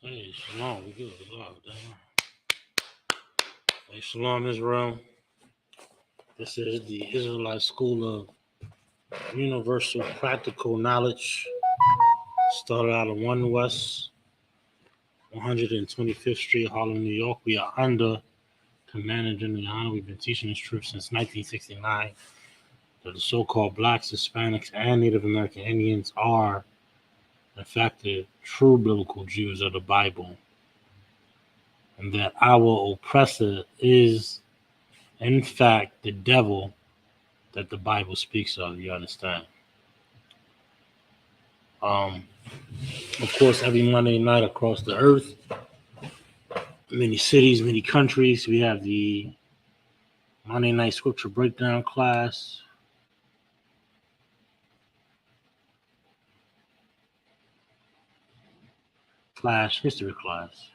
Hey, Shalom, we good. We live, damn. Hey, Shalom, Israel. This is the Israelite School of Universal Practical Knowledge. Started out of 1 West, 125th Street, Harlem, New York. We are under Commander General Yohana. We've been teaching this truth since 1969. That the so-called blacks, Hispanics, and Native American Indians are, in fact, the true biblical Jews of the Bible. And that our oppressor is, in fact, the devil that the Bible speaks of, you understand? Of course, every Monday night across the earth, many cities, many countries, we have the Monday night scripture breakdown class. Flash history class.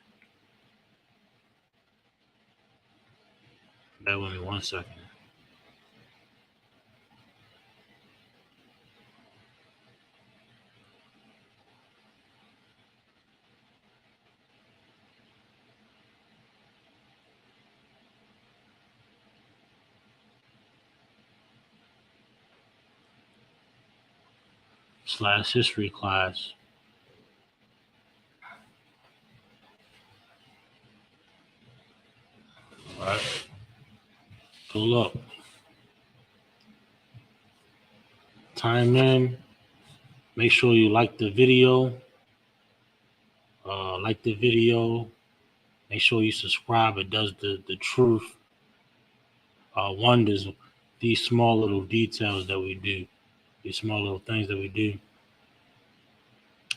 Bear with me 1 second. Slash history class. All right. Pull up. Time in. Make sure you like the video. Make sure you subscribe. It does the truth wonders. These small little details that we do. These small little things that we do.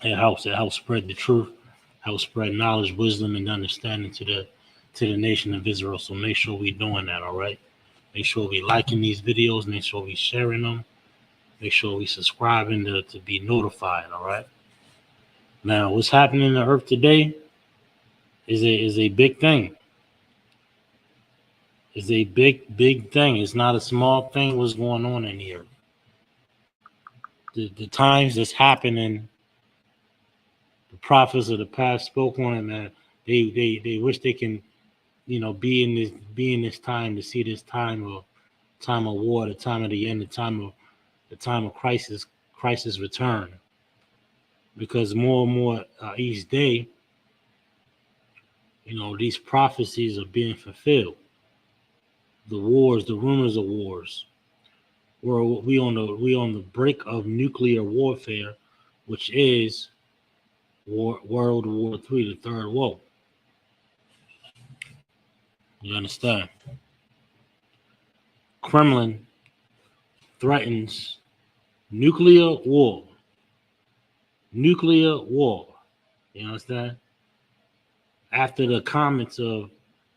It helps spread the truth, helps spread knowledge, wisdom, and understanding to the nation of Israel. So make sure we're doing that, all right? Make sure we liking these videos, make sure we sharing them, make sure we subscribing to be notified, all right? Now, what's happening in the earth today is a big thing. It's a big thing. It's not a small thing what's going on in the earth. The times that's happening, the prophets of the past spoke on it, man. They wish they can, be in this time, to see this time of war, the time of the end, the time of crisis return. Because more and more each day, these prophecies are being fulfilled. The wars, the rumors of wars. We on the brink of nuclear warfare, which is World War III, the third war. You understand? Kremlin threatens nuclear war. Nuclear war. You understand? After the comments of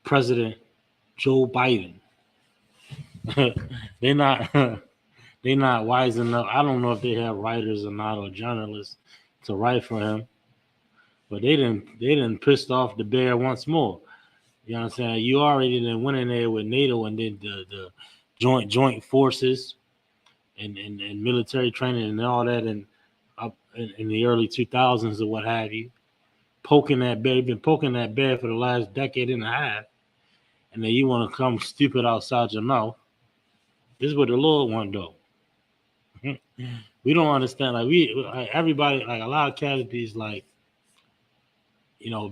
President Joe Biden, they're not wise enough. I don't know if they have writers or not, or journalists to write for him, but they didn't pissed off the bear once more. You know what I'm saying? You already went in there with NATO and did the joint forces and military training and all that, and up in the early 2000s or what have you, poking that bear. You've been poking that bear for the last decade and a half, and then you want to come stupid outside your mouth. This is what the Lord want, though. We don't understand. Everybody, a lot of casualties,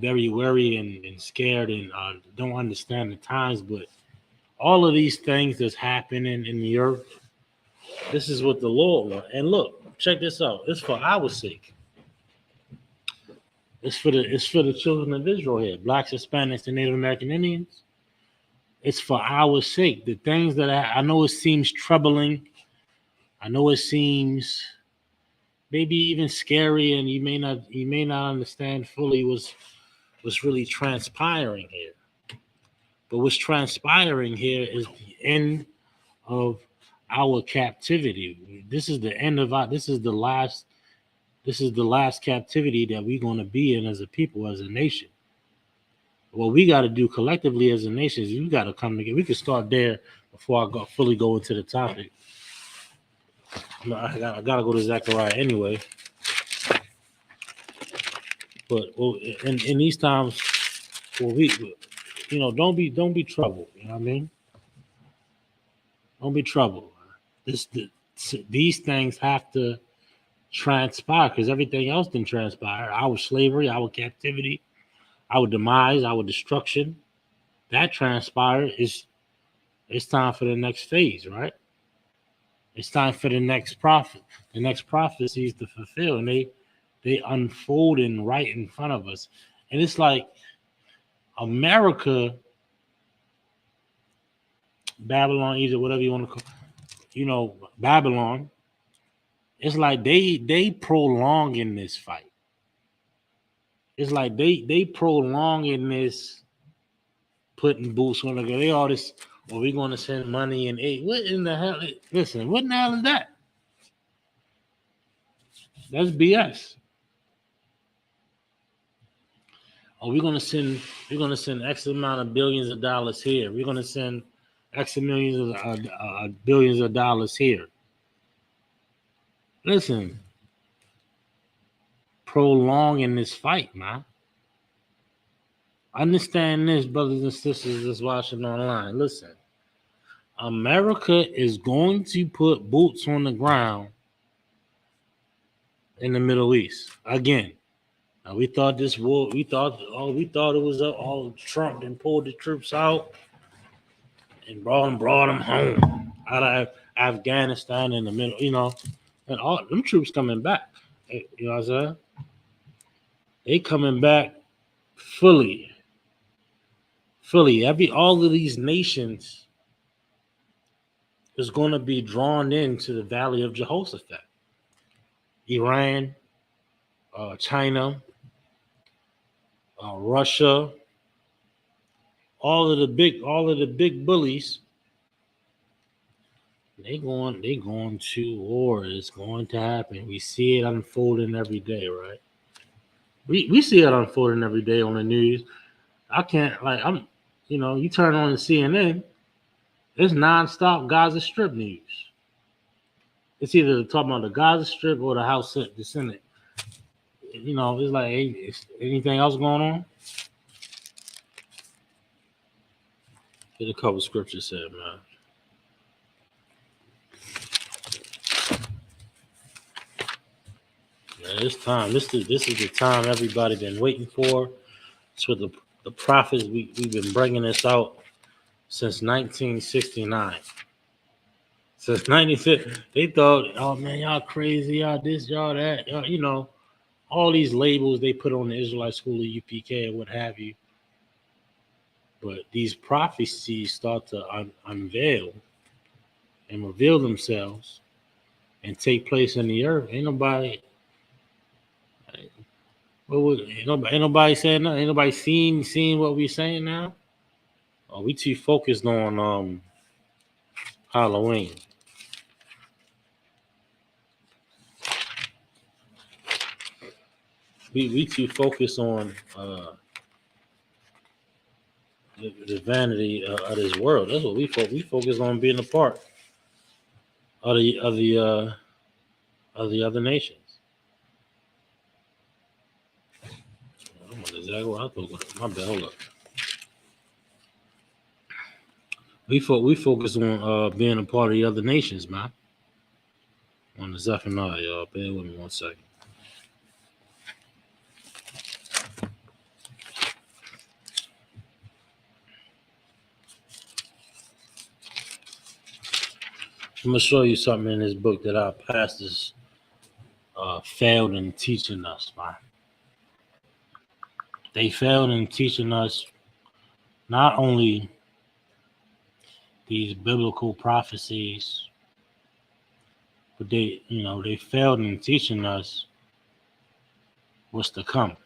very worried and scared and don't understand the times. But all of these things that's happening in the earth, this is what the Lord wants. And look, check this out. It's for our sake. It's for the children of Israel here, blacks, Hispanics, and Native American Indians. It's for our sake. The things that I know it seems troubling. I know it seems maybe even scary, and you may not understand fully what's really transpiring here. But what's transpiring here is the end of our captivity. This is the end of this is the last captivity that we're going to be in as a people, as a nation. What we got to do collectively as a nation is we got to come together. We can start there before I fully go into the topic. I gotta go to Zechariah anyway. But in these times, well, don't be troubled. You know what I mean? Don't be troubled. These things have to transpire because everything else didn't transpire. Our slavery, our captivity, our demise, our destruction, that transpired. It's time for the next phase, right? It's time for the next prophecies to fulfill, and they unfolding right in front of us. And it's like America, Babylon, Egypt, whatever you want to call, Babylon. It's like they prolonging this fight. It's like they prolonging this, putting boots on the ground. They all this, well, we're going to send money and aid. What in the hell? Listen, what in the hell is that? That's BS. Oh, we're gonna send X amount of billions of dollars here. We're gonna send X millions of billions of dollars here. Listen, prolonging this fight, man. Understand this, brothers and sisters that's watching online. Listen, America is going to put boots on the ground in the Middle East again. Now, we thought this war. We thought it was all Trump and pulled the troops out and brought them home out of Afghanistan in the middle. And all them troops coming back. You know what I'm saying? They coming back fully. All of these nations is going to be drawn into the Valley of Jehoshaphat. Iran, China, Russia, all of the big bullies. They going to war. It's going to happen. We see it unfolding every day, right? We see it unfolding every day on the news. I can't you turn on the CNN, it's nonstop Gaza Strip news. It's either talking about the Gaza Strip or the Senate. It's like, hey, is anything else going on? Get a couple scriptures said, man. Man, it's time. This is the time everybody been waiting for. It's what the prophets we've been bringing this out since 1969. Since 96, they thought, oh man, y'all crazy, y'all this, y'all that, y'all, all these labels they put on the Israelite School of UPK and what have you. But these prophecies start to unveil and reveal themselves and take place in the earth. Ain't nobody saying nothing. Ain't nobody seeing what we saying now. Oh, we too focused on Halloween. We too focused on the vanity of this world. That's what we focus on, being a part of the other nations. I'm exactly what I thought. My bad. Hold up. We focus on being a part of the other nations, man. On the Zephaniah, y'all. Bear with me 1 second. I'm gonna show you something in this book that our pastors failed in teaching us, man. They failed in teaching us not only these biblical prophecies, but they failed in teaching us what's to come.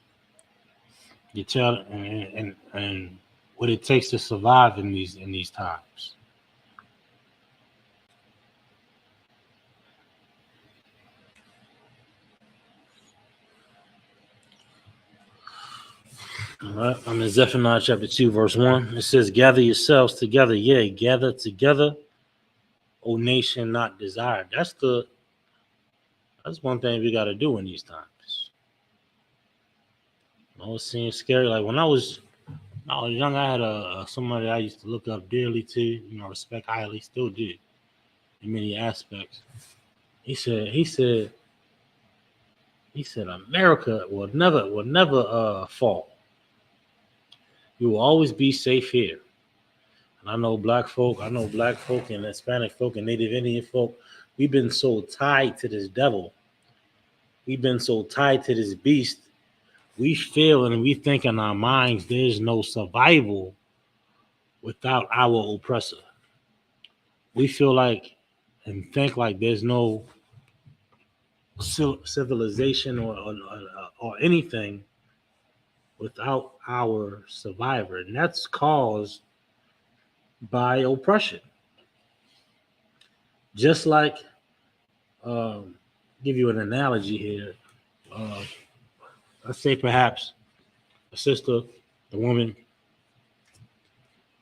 You tell and what it takes to survive in these times. All right, I'm in Zephaniah chapter 2, verse 1. It says, gather yourselves together, yea, gather together, O nation not desired. That's one thing we got to do in these times. It seems scary. Like when I was young, I had somebody I used to look up dearly to, respect highly, still do in many aspects. He said America will never fall. You will always be safe here. And I know black folk and Hispanic folk and Native Indian folk, we've been so tied to this devil. We've been so tied to this beast. We feel and we think in our minds there's no survival without our oppressor. We feel like and think like there's no civilization or anything without our survivor. And that's caused by oppression. Just like, um, give you an analogy here. Uh, let's say perhaps a sister, the woman,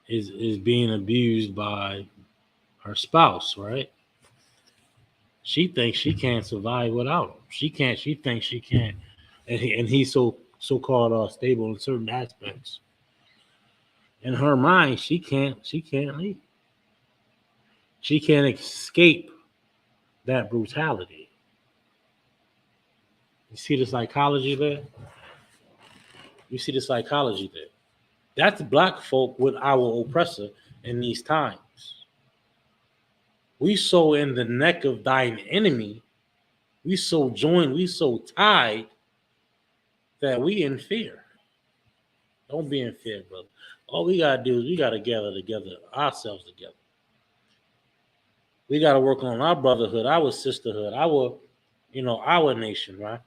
is being abused by her spouse, right? She thinks she can't survive without him. She can't. She thinks she can't, and he's so called stable in certain aspects. In her mind, she can't. She can't leave. She can't escape that brutality. You see the psychology there. You see the psychology there. That's black folk with our oppressor in these times. We so in the neck of thine enemy. We so joined. We so tied that we in fear. Don't be in fear, brother. All we gotta do is we gotta gather together, ourselves together. We gotta work on our brotherhood, our sisterhood, our nation, right?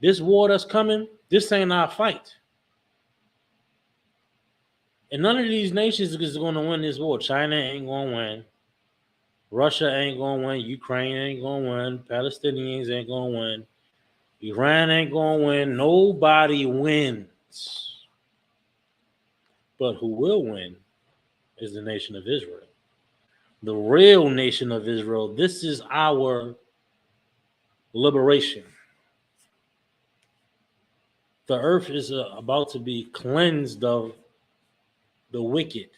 This war that's coming, this ain't our fight. And none of these nations is gonna win this war. China ain't gonna win. Russia ain't gonna win. Ukraine ain't gonna win. Palestinians ain't gonna win. Iran ain't gonna win. Nobody wins. But who will win is the nation of Israel. The real nation of Israel. This is our liberation. The earth is about to be cleansed of the wicked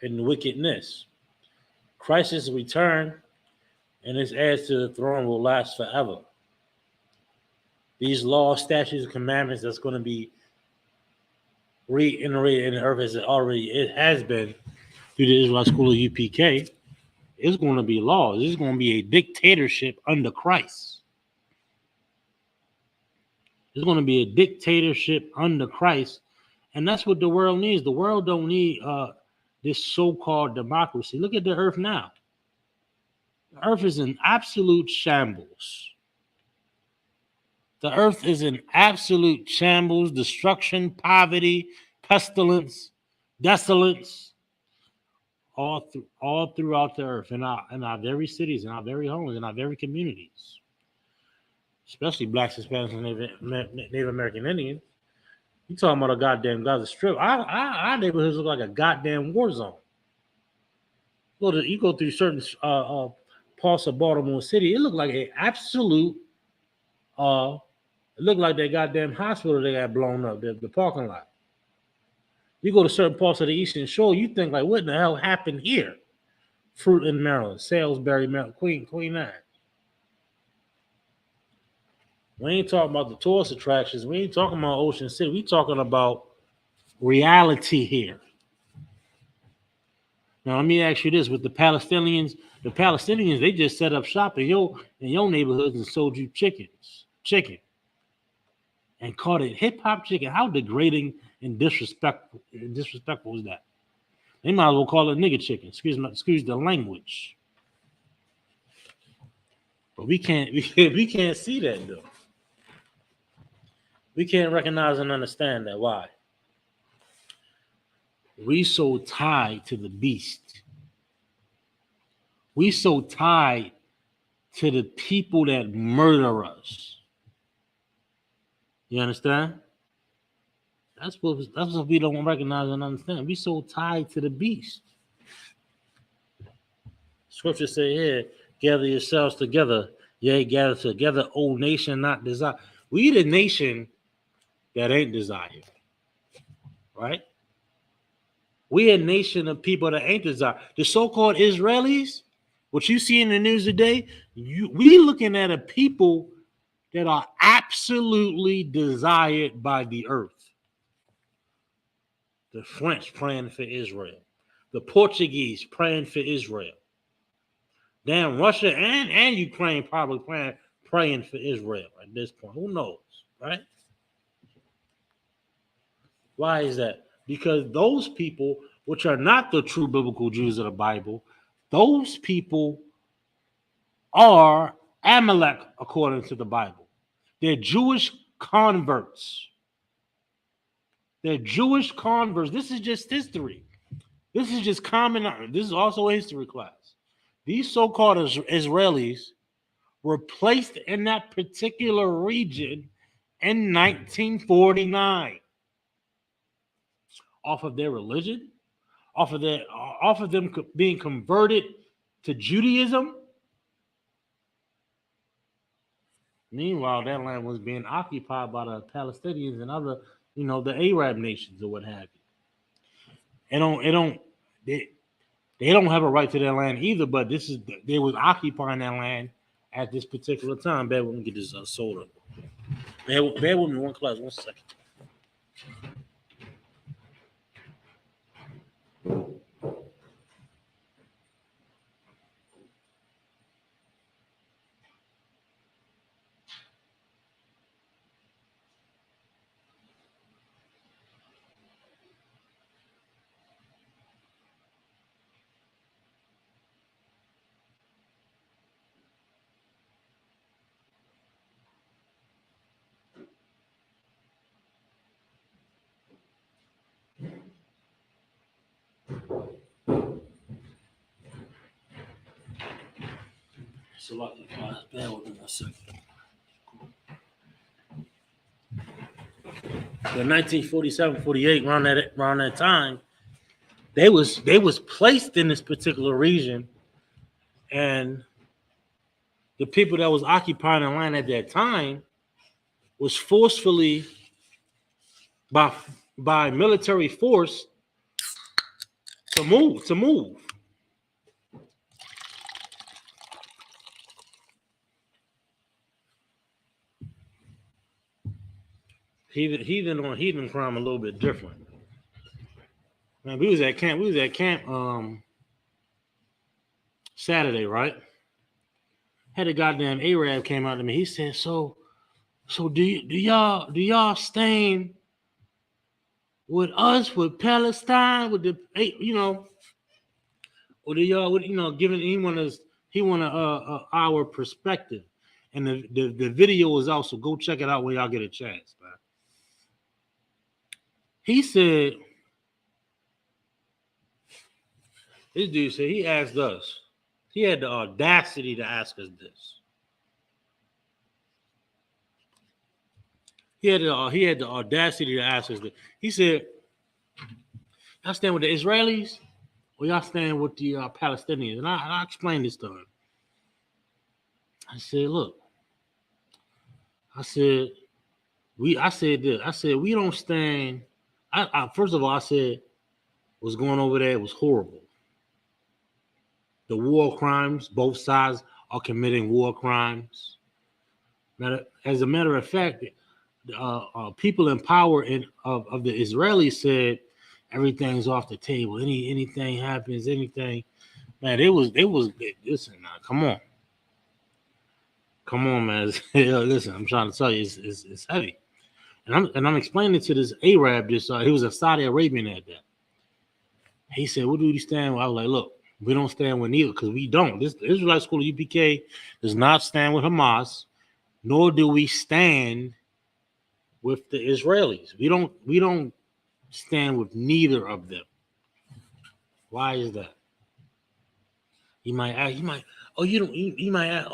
and wickedness. Christ's return and his heirs to the throne will last forever. These laws, statutes, and commandments that's going to be reiterated in the earth as it has been through the Israel School of UPK, it's going to be laws. It's going to be a dictatorship under Christ. It's going to be a dictatorship under Christ, and that's what the world needs. The world don't need this so-called democracy. Look at the earth now. The earth is in absolute shambles. The earth is in absolute shambles, destruction, poverty, pestilence, desolence, all throughout the earth, in our very cities, in our very homes, in our very communities, especially blacks, Hispanics, and Native American Indians. You talking about a goddamn Gaza Strip? Our neighborhoods look like a goddamn war zone. You go through certain parts of Baltimore City, it looked like an absolute. It looked like that goddamn hospital they got blown up, the parking lot. You go to certain parts of the Eastern Shore, you think like, what the hell happened here? Fruitland, Maryland, Salisbury, Maryland, Queen Anne. We ain't talking about the tourist attractions. We ain't talking about Ocean City. We talking about reality here. Now let me ask you this: with the Palestinians, they just set up shop in your neighborhoods and sold you chicken, and called it hip hop chicken. How degrading and disrespectful is that? They might as well call it nigger chicken. Excuse the language. But we can't see that though. We can't recognize and understand that. Why? We so tied to the beast. We so tied to the people that murder us. You understand? That's what we don't recognize and understand. We so tied to the beast. Scripture say here, gather yourselves together. Yea, gather together, O nation not desire. We the nation that ain't desired, right? We a nation of people that ain't desired. The so-called Israelis, what you see in the news today, we looking at a people that are absolutely desired by the earth. The French praying for Israel. The Portuguese praying for Israel. Damn, Russia and Ukraine probably praying for Israel at this point. Who knows, right? Why is that? Because those people, which are not the true biblical Jews of the Bible, those people are Amalek according to the Bible. They're Jewish converts. They're Jewish converts. This is just history. This is just common. This is also a history class. These so-called Israelis were placed in that particular region in 1949 off of their religion, off of them being converted to Judaism. Meanwhile, that land was being occupied by the Palestinians and other, the Arab nations or what have you. They don't have a right to that land either. But they was occupying that land at this particular time. Bear with me, get this soda. Bear with me, one second. So bear with me one second. In 1947, 48, around that time, they was placed in this particular region, and the people that was occupying the land at that time was forcefully by military force to move. Heathen crime a little bit different. Man, we was at camp Saturday, right? Had a goddamn Arab came out to me. He said, So do y'all stand with us, with Palestine, with the or do y'all giving he want our perspective. And the video is also, go check it out when y'all get a chance, man. He said, this dude said, he asked us, he had the audacity to ask us this. He had the audacity to ask us this. He said, y'all stand with the Israelis or y'all stand with the Palestinians? And I explained this to him. I said, look, I said we don't stand. First of all, I said what's going over there was horrible. The war crimes, both sides are committing war crimes. As a matter of fact, people in power of the Israelis said everything's off the table. Anything happens, anything, man. Listen, now, come on, man. Listen, I'm trying to tell you, it's heavy. And I'm explaining to this Arab, he was a Saudi Arabian at that. He said, what do you stand with? I was like, look, we don't stand with neither, because we don't. The Israelite School of UPK does not stand with Hamas, nor do we stand with the Israelis. We don't stand with neither of them. Why is that? You might ask, you might ask,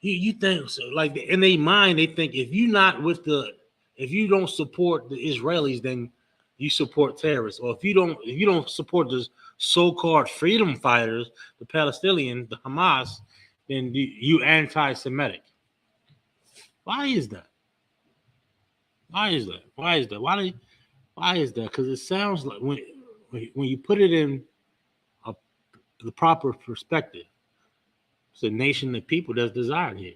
you think so? Like, in their mind, they think if you don't support the Israelis, then you support terrorists. Or if you don't support the so-called freedom fighters, the Palestinians, the Hamas, then you anti-Semitic. Why is that? Why is that? Why is that? Why is that? Because it sounds like when you put it in a, the proper perspective, it's a nation of people that's desired here.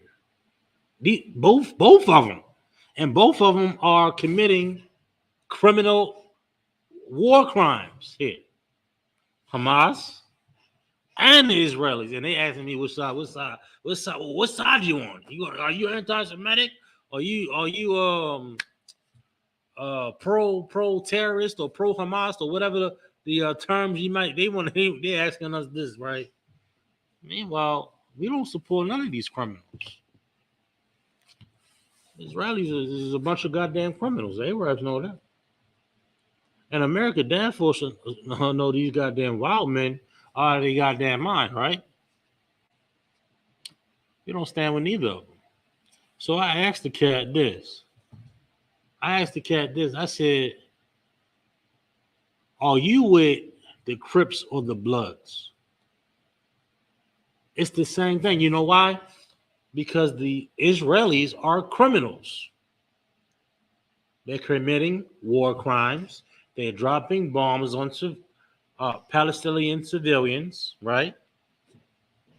Both of them, and both of them are committing criminal war crimes here. Hamas and the Israelis, and they asking me what side you on? Are you anti-Semitic? Are you pro terrorist or pro Hamas or whatever the terms you might they asking us this, right? Meanwhile, we don't support none of these criminals. Israelis is a bunch of goddamn criminals. The Arabs know that. And America damn for should know these goddamn wild men are out of their goddamn mind, right? We don't stand with neither of them. So I asked the cat this. I said, are you with the Crips or the Bloods? It's the same thing. You know why? Because the Israelis are criminals. They're committing war crimes. They're dropping bombs onto Palestinian civilians, right?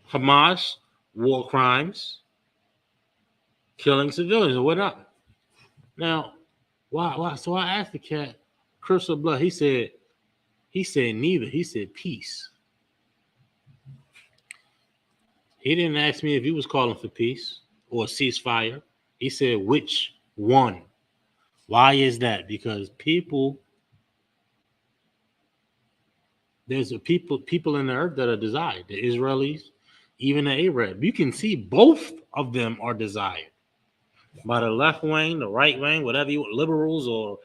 Hamas, war crimes, killing civilians or whatnot. Now, why? So I asked the cat, Crips or Blood. He said neither. He said peace. He didn't ask me if he was calling for peace or a ceasefire. He said which one. Why is that? Because there's a people in the earth that are desired. The Israelis, even the Arab. You can see both of them are desired by the left wing, the right wing, whatever you want, liberals or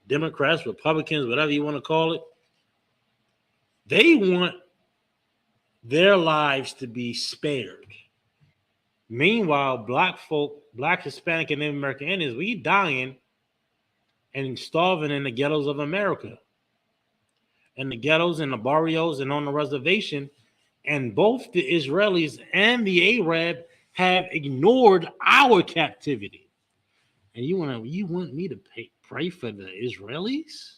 Democrats, Republicans, whatever you want to call it. They want their lives to be spared. Meanwhile, black, Hispanic, and Native American Indians, we dying and starving in the ghettos of America. And the ghettos and the barrios and on the reservation. And both the Israelis and the Arab have ignored our captivity. And you want me to pray for the Israelis?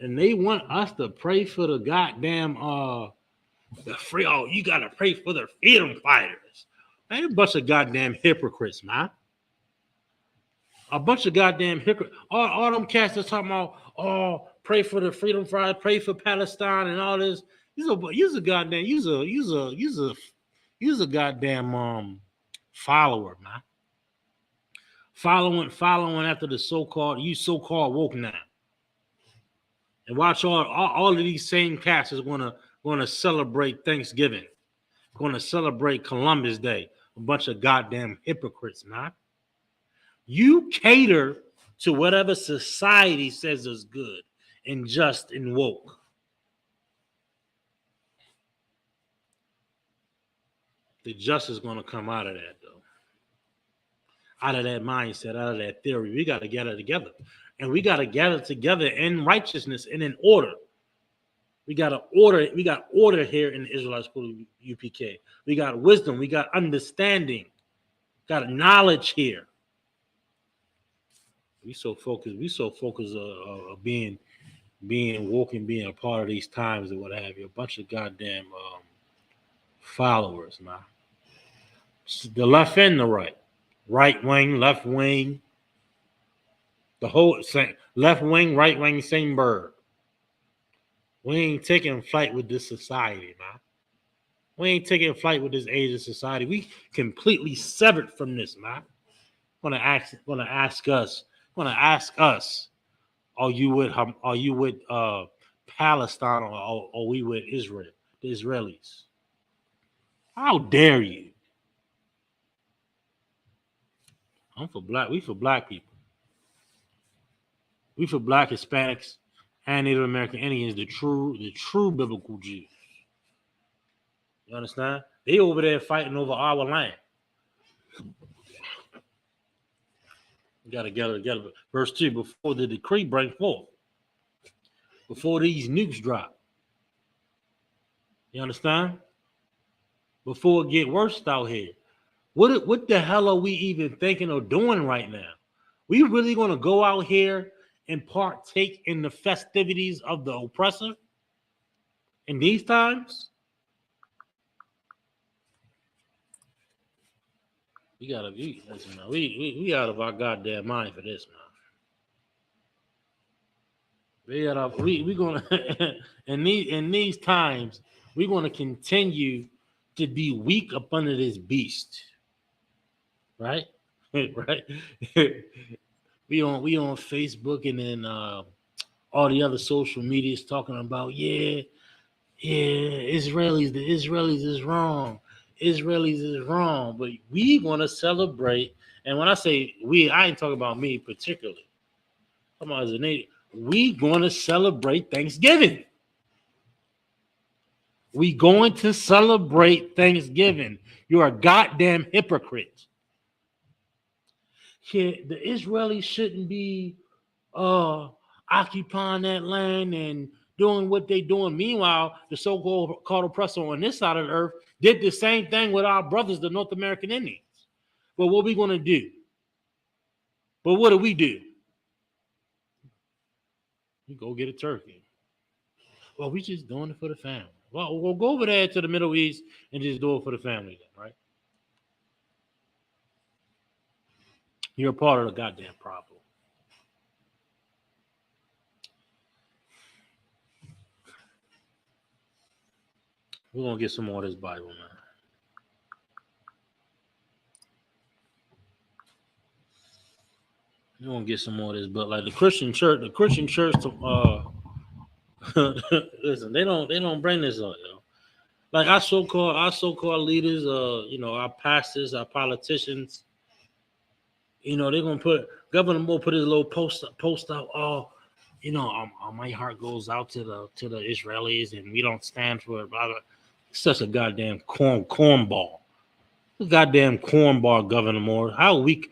And they want us to pray for the goddamn the free. Oh, you gotta pray for the freedom fighters. Man, a bunch of goddamn hypocrites, man. A bunch of goddamn hypocrites. All them cats that's talking about, oh, pray for the freedom fighters, pray for Palestine and all this. Use a goddamn, use a goddamn follower, man. Following after the so-called woke now. And watch all of these same cats is gonna celebrate Thanksgiving, gonna celebrate Columbus Day. A bunch of goddamn hypocrites, man. You cater to whatever society says is good and just and woke. The justice is gonna come out of that though. Out of that mindset, out of that theory. We gotta gather together. And we gotta gather together in righteousness and in order. We got order here in the Israelite School UPK. We got wisdom. We got understanding. Got knowledge here. We so focused of being woke and being a part of these times and what have you. A bunch of goddamn followers, man. The left and the right. Right wing, left wing. The whole same left wing, right wing, same bird. We ain't taking flight with this society, man. We ain't taking flight with this age of society. We completely severed from this, man. Want to ask us, are you with Palestine or are we with Israel, the Israelis? How dare you? I'm for black. We for black people. We for black Hispanics and Native American Indians, the true biblical Jews. You understand? They over there fighting over our land. We gotta get it together. Verse 2, before the decree break forth, before these nukes drop. You understand? Before it get worse out here. What the hell are we even thinking or doing right now? We really gonna go out here and partake in the festivities of the oppressor in these times? Listen, man. We out of our goddamn mind for this, man. We gonna in these times we're gonna continue to be weak up under this beast, right? Right? we on Facebook and then all the other social medias talking about the Israelis is wrong. Israelis is wrong. But we want to celebrate. And when I say we, I ain't talking about me particularly. Come on, as a native, we going to celebrate Thanksgiving. We going to celebrate Thanksgiving. You're a goddamn hypocrite. The Israelis shouldn't be occupying that land and doing what they doing. Meanwhile, the so-called oppressor on this side of the earth did the same thing with our brothers, the North American Indians. But what we gonna do? But what do? We go get a turkey. Well, we just doing it for the family. Well, we'll go over there to the Middle East and just do it for the family, then, right? You're a part of the goddamn problem. We're gonna get some more of this Bible, man. We're gonna get some more of this, but like the Christian church, listen, they don't bring this up, you know. Like our so called leaders, our pastors, our politicians, they're gonna put Governor Moore put his little post out. Oh, my heart goes out to the Israelis, and we don't stand for it. Blah, blah. Such a goddamn cornball. Goddamn cornball, Governor Moore. How weak?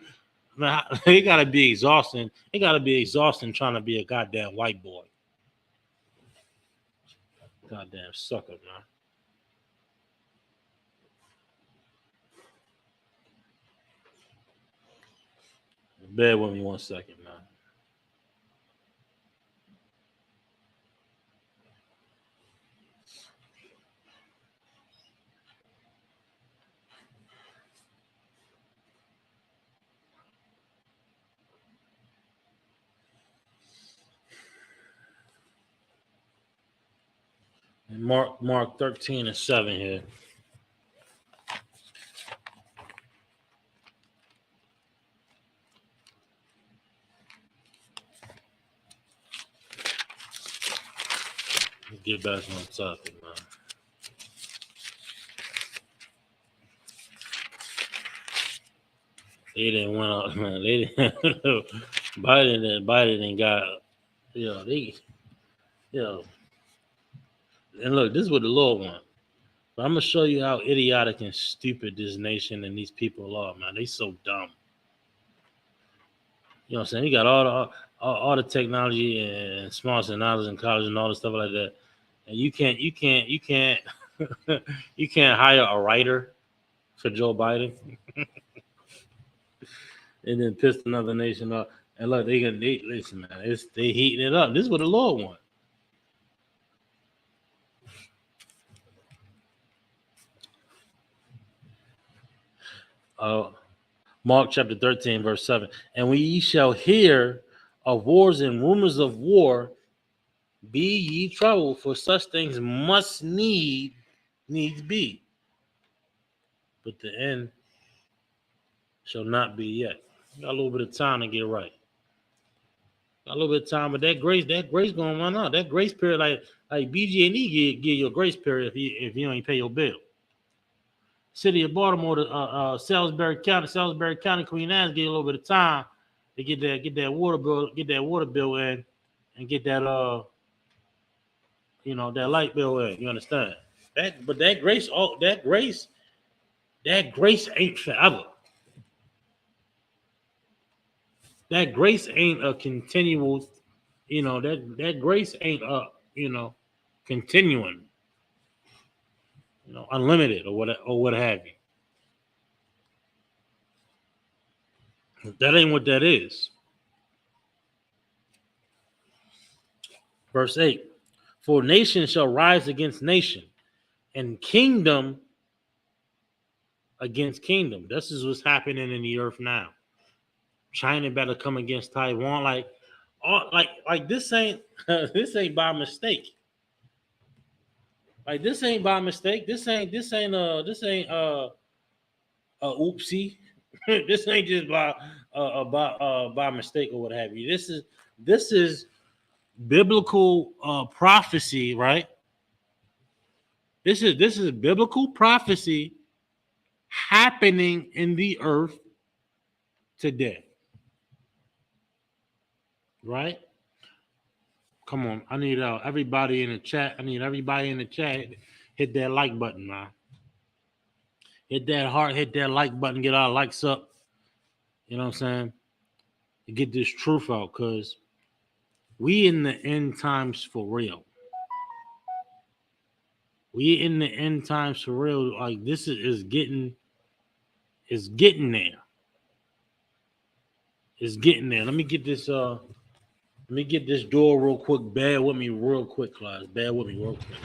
Man, it gotta be exhausting. It gotta be exhausting trying to be a goddamn white boy. Goddamn sucker, man. Bear with me 1 second, man. Mark 13:7 here. Let's get back on topic, man. They didn't win out, man. They didn't. Biden got, they, you know, and look, this is what the Lord wants. But I'm gonna show you how idiotic and stupid this nation and these people are, man. They so dumb. You know what I'm saying? You got all the technology and smarts and knowledge in college and all the stuff like that, and you can't you can't hire a writer for Joe Biden and then piss another nation up. And look, they listen, man. They heating it up. This is what the Lord wants. Uh, Mark chapter 13, verse 7. And we ye shall hear of wars and rumors of war. Be ye troubled, for such things must needs be. But the end shall not be yet. Got a little bit of time to get right. Got a little bit of time, but that grace gonna run out. That grace period, like BG&E give you a grace period if you ain't pay your bill. City of Baltimore, Salisbury County, Queen Anne's get a little bit of time to get that water bill in, and get that light bill in. You understand? But that grace ain't forever. That grace ain't a continual. That grace ain't continuing. Unlimited or what have you. That ain't what that is. Verse 8. For nation shall rise against nation, and kingdom against kingdom. This is what's happening in the earth now. China better come against Taiwan. Like this ain't this ain't by mistake. Like this ain't by mistake. This ain't oopsie. This ain't just by mistake or what have you. This is biblical prophecy, right? This is biblical prophecy happening in the earth today, right? Come on, I need everybody in the chat. I need everybody in the chat hit that like button, man. Hit that heart, hit that like button, get our likes up. You know what I'm saying? To get this truth out, cause we in the end times for real. We in the end times for real. Like this is getting there. It's getting there. Let me get this door real quick. Bear with me real quick, class. Bear with me real quick.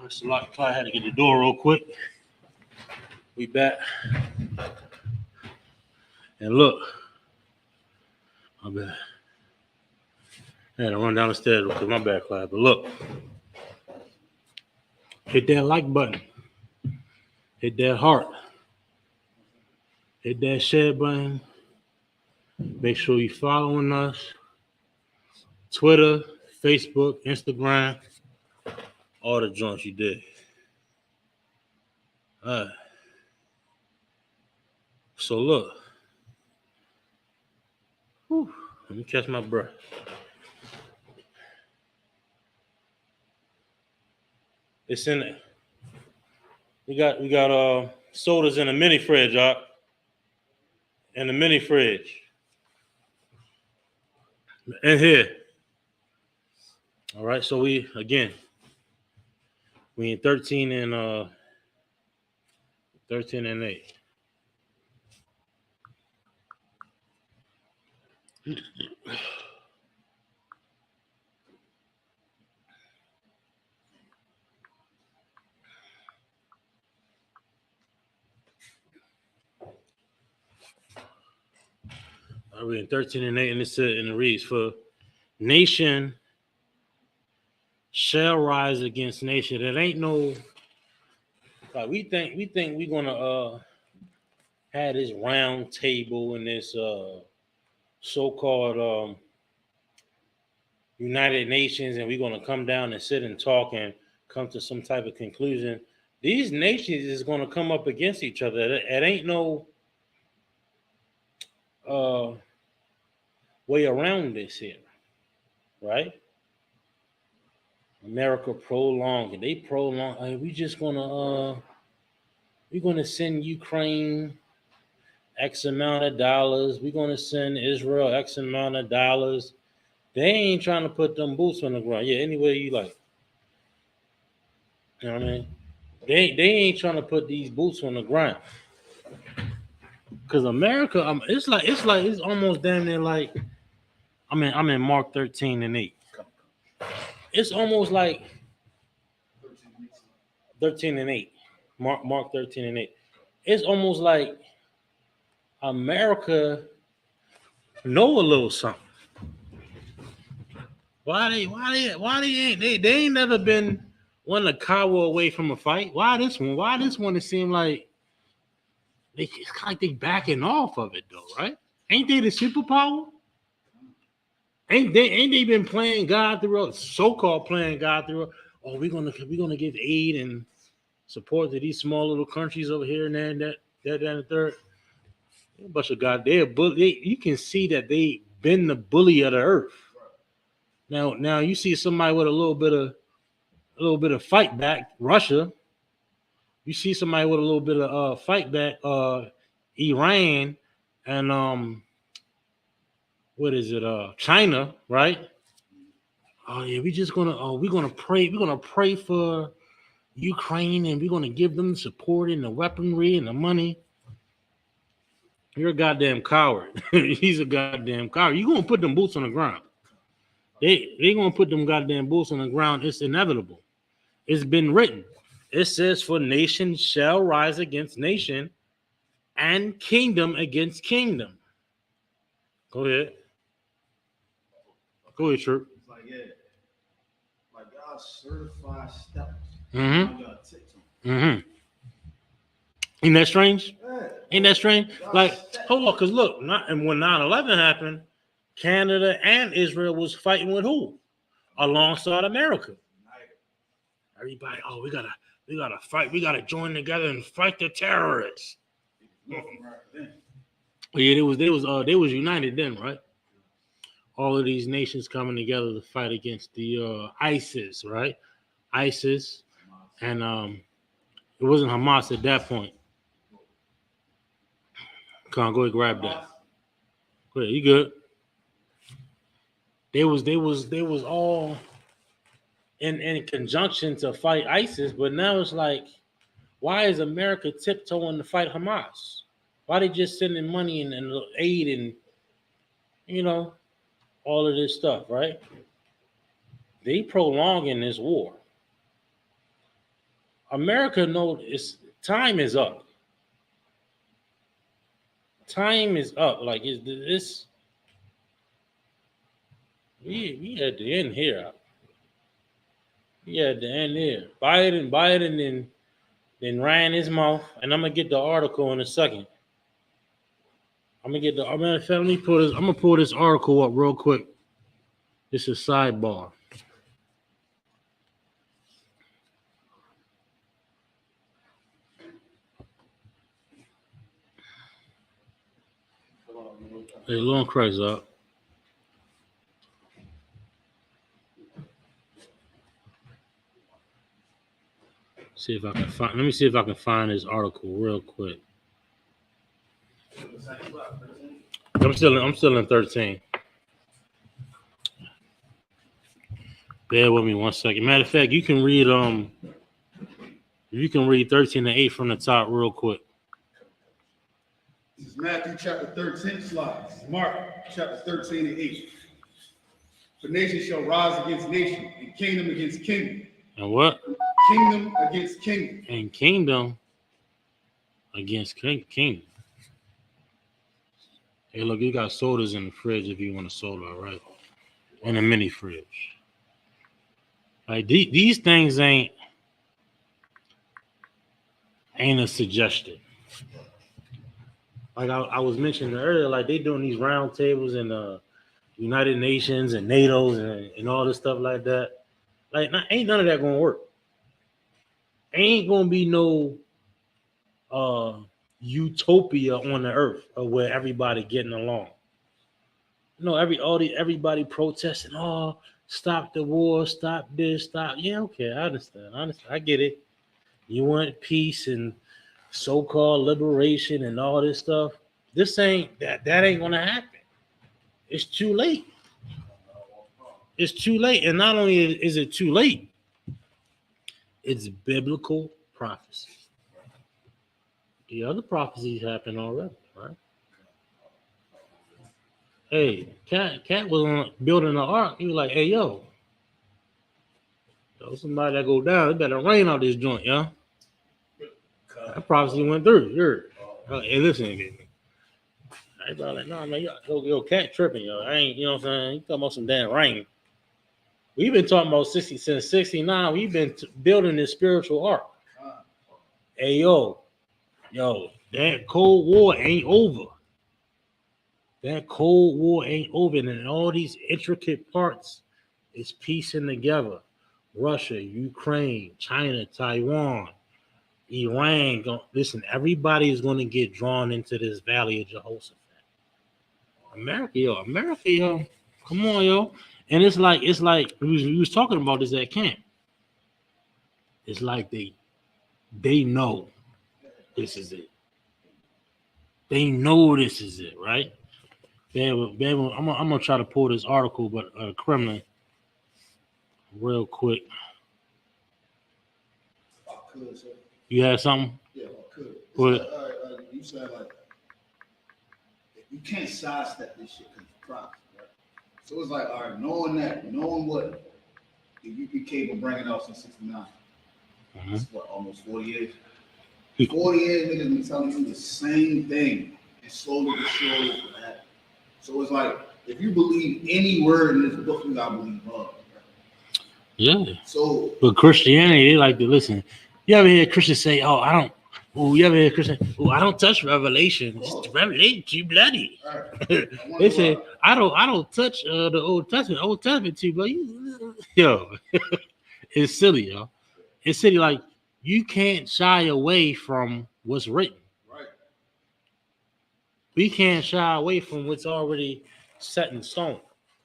It's a lot. I had to get the door real quick. We back. And look, my bad. I had to run down the stairs because my bad, Clyde. But look, hit that like button. Hit that heart. Hit that share button. Make sure you following us. Twitter, Facebook, Instagram, all the joints you did. All right. So look. Whew, let me catch my breath. It's in it. We got sodas in a mini fridge, y'all. In the mini fridge. In here. All right, so we in 13 and 8. I read 13 and 8, and it said, and it reads, for nation shall rise against nation. It ain't no like we think we're gonna have this round table and this so-called United Nations, and we're gonna come down and sit and talk and come to some type of conclusion. These nations is gonna come up against each other. It ain't no way around this here, right? America prolonged it. They prolong. We're gonna send Ukraine X amount of dollars. We're gonna send Israel X amount of dollars. They ain't trying to put them boots on the ground. Yeah, any way you like. You know what I mean? They ain't trying to put these boots on the ground. Cause America, it's almost damn near like I'm in Mark 13 and 8. It's almost like 13 and 8. Mark 13 and 8. It's almost like America know a little something. Why they ain't never been one to cower away from a fight? Why this one? Why this one? It seemed like it's kind of like they backing off of it though, right? Ain't they the superpower? Ain't they been playing God through so-called playing God through? Oh, we're gonna give aid and support to these small little countries over here and there and that and the third. A bunch of goddamn bully. You can see that they been the bully of the earth. Now you see somebody with a little bit of fight back, Russia. You see somebody with a little bit of fight back, Iran, and what is it? China, right? Oh yeah, we're gonna pray for Ukraine, and we're gonna give them the support and the weaponry and the money. You're a goddamn coward. He's a goddamn coward. You're gonna put them boots on the ground. They gonna put them goddamn boots on the ground. It's inevitable. It's been written. It says, for nation shall rise against nation and kingdom against kingdom. Go ahead. Go ahead, Chirp. It's like, yeah, like God certified steps. Mm-hmm. Ain't that strange? Yeah. Ain't that strange? Like, hold on, because look, and when 9/11 happened, Canada and Israel was fighting with who? Alongside America. Everybody, oh, we gotta fight. We gotta join together and fight the terrorists. Yeah, they was united then, right? All of these nations coming together to fight against the ISIS, right? ISIS, and it wasn't Hamas at that point. Come on, go ahead, grab that. Go ahead, you good? They was all in conjunction to fight ISIS, but now it's like, why is America tiptoeing to fight Hamas? Why they just sending money and aid and all of this stuff, right? They prolonging this war. America knows time is up. Time is up. Like this. We at the end here. We at the end here. Biden then ran his mouth, and I'm gonna get the article in a second. I'm gonna pull this article up real quick. This is sidebar. Hey, Lord Christ up. See if I can find. Let me see if I can find this article real quick. I'm still in 13. Bear with me 1 second. Matter of fact, you can read 13 and 8 from the top real quick. This is Matthew chapter 13 slides. Mark chapter 13 and 8. For nation shall rise against nation, and kingdom against kingdom. And what? Kingdom against kingdom. And kingdom against kingdom. Hey, look, you got sodas in the fridge if you want a soda, all right? In a mini fridge. Like these things ain't a suggestion. Like I was mentioning earlier, like they doing these round tables in United Nations and NATO's and all this stuff like that. Like, ain't none of that gonna work. Ain't gonna be no utopia on the earth of where everybody getting along. No, everybody protesting. Oh, stop the war, stop this, stop. Yeah, okay, I understand. I get it. You want peace and so-called liberation and all this stuff. This ain't that. That ain't gonna happen. It's too late. It's too late. And not only is it too late, it's biblical prophecy. The other prophecies happened already, right? Hey, Cat was on building an ark. He was like, "Hey, yo, somebody that go down, it better rain out this joint, yo." That prophecy went through. Hey, listen, everybody like, "No, man, yo, Cat tripping, yo. I ain't, you know what I'm saying? You talking about some damn rain." We've been talking about since '69. We've been building this spiritual ark. Hey, yo, that Cold War ain't over. That Cold War ain't over, and all these intricate parts is piecing together. Russia, Ukraine, China, Taiwan, Iran. Listen, everybody is going to get drawn into this valley of Jehoshaphat. America, yo. Come on, yo. And it's like we was talking about this at camp. It's like they know this is it. They know this is it, right? I'm gonna try to pull this article, but Kremlin, real quick. You had something? Yeah, I could. What? You said like you can't sidestep this shit because it's props, right? So it's like, all right, knowing what the UPK been bringing out since '69. That's what, almost 40 years. 40 years, niggas been telling you the same thing, and slowly but surely it's gonna happen. So it's like, if you believe any word in this book, you gotta believe God. Right? Yeah. So, but Christianity, they like to listen. You ever hear Christians say, "Oh, I don't." Oh, you ever hear Christians? Oh, I don't touch Revelation. Revelation too bloody. Right. They say, I don't touch the Old Testament. Old Testament too bloody. Yo, it's silly, yo. It's silly. Like, you can't shy away from what's written. Right. We can't shy away from what's already set in stone,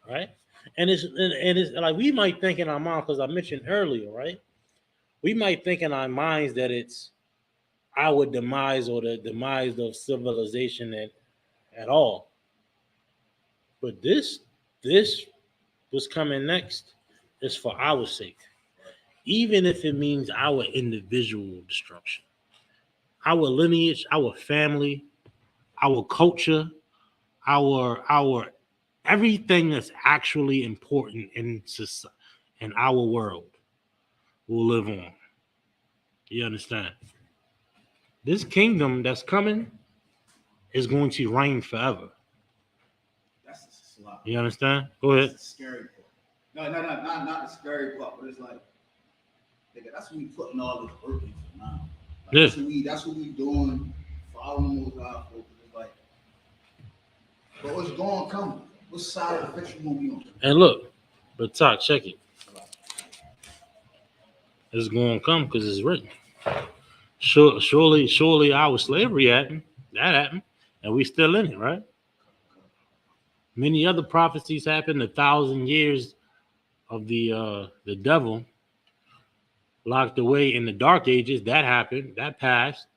right? And it's like we might think in our mind, because I mentioned earlier, right? We might think in our minds that it's our demise or the demise of civilization at all. But this was coming next is for our sake, even if it means our individual destruction, our lineage, our family, our culture, our everything that's actually important in society, in our world will live on. You understand? This kingdom that's coming is going to reign forever. That's a slot. You understand? Go ahead. That's the scary part. No, not the scary part, but it's like, nigga, that's what we putting all this work into now. Like, yeah. That's what we doing, following those guys. It's like, but what's going to come? What side of the fence you gonna be on? And look, but Todd, check it. It's going to come because it's written. Surely our slavery happened. That happened. And we still in it, right? Many other prophecies happened. 1,000 years of the devil locked away in the dark ages. That happened. That passed.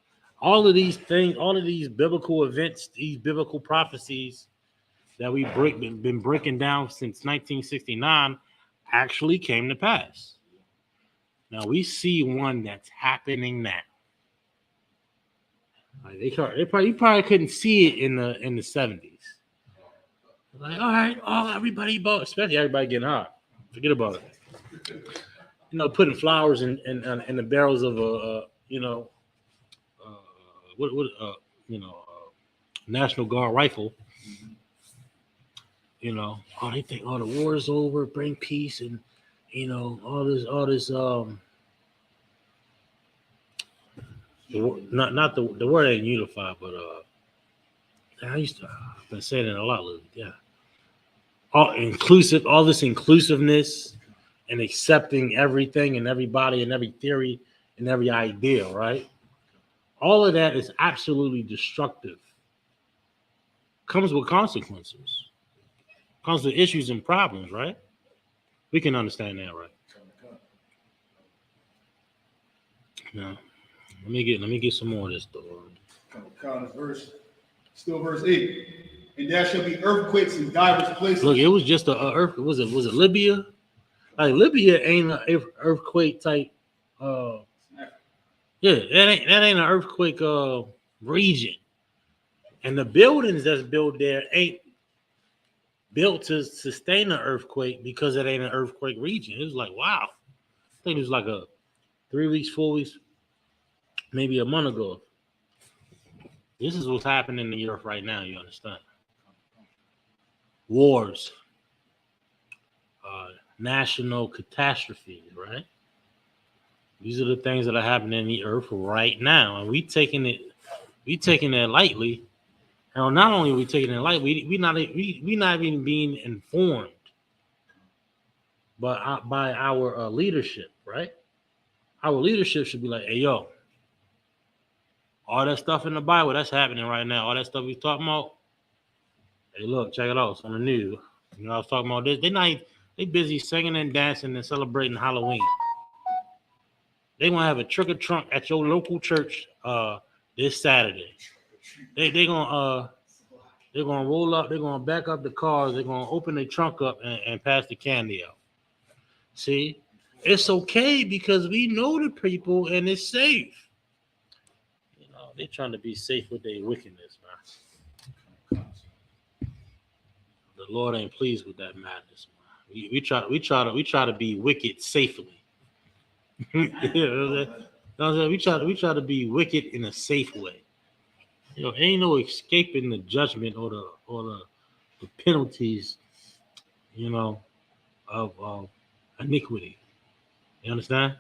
All of these things, all of these biblical events, these biblical prophecies that we've been breaking down since 1969 actually came to pass. Now we see one that's happening now. Like you probably couldn't see it in the 70s. Like, all right, everybody bought, especially everybody getting hot. Forget about it. You know, putting flowers in the barrels of National Guard rifle. You know, oh, they think, oh, the war is over, bring peace, and you know, all this. Not the word ain't unified, but I used to. I've been saying it a lot lately. Yeah, all this inclusiveness and accepting everything and everybody and every theory and every idea, right? All of that is absolutely destructive. Comes with consequences. Comes with issues and problems, right? We can understand that, right? Now, let me get some more of this though. Verse 8. And there shall be earthquakes in diverse places. Look, it was just a earth. Was it Libya? Like Libya ain't an earthquake type. Yeah, that ain't an earthquake region. And the buildings that's built there ain't built to sustain an earthquake because it ain't an earthquake region. It was like, wow. I think it was like a 3 weeks, 4 weeks, maybe a month ago. This is what's happening in the earth right now, you understand? Wars, national catastrophes, right? These are the things that are happening in the earth right now. And we taking it lightly. And not only are we taking it lightly, we not even being informed by our leadership, right? Our leadership should be like, hey, yo, all that stuff in the Bible that's happening right now, all that stuff we talking about, hey, look, check it out. It's on the news. You know, I was talking about this. They busy singing and dancing and celebrating Halloween. They gonna have a trick or trunk at your local church this Saturday. They're gonna roll up, they're gonna back up the cars, they're gonna open the trunk up and pass the candy out. See, it's okay because we know the people and it's safe. You know, they're trying to be safe with their wickedness, man. The Lord ain't pleased with that madness, man. We try to be wicked safely. You know what I'm saying? We try to be wicked in a safe way. You know, ain't no escaping the judgment or the penalties, you know, of iniquity. You understand?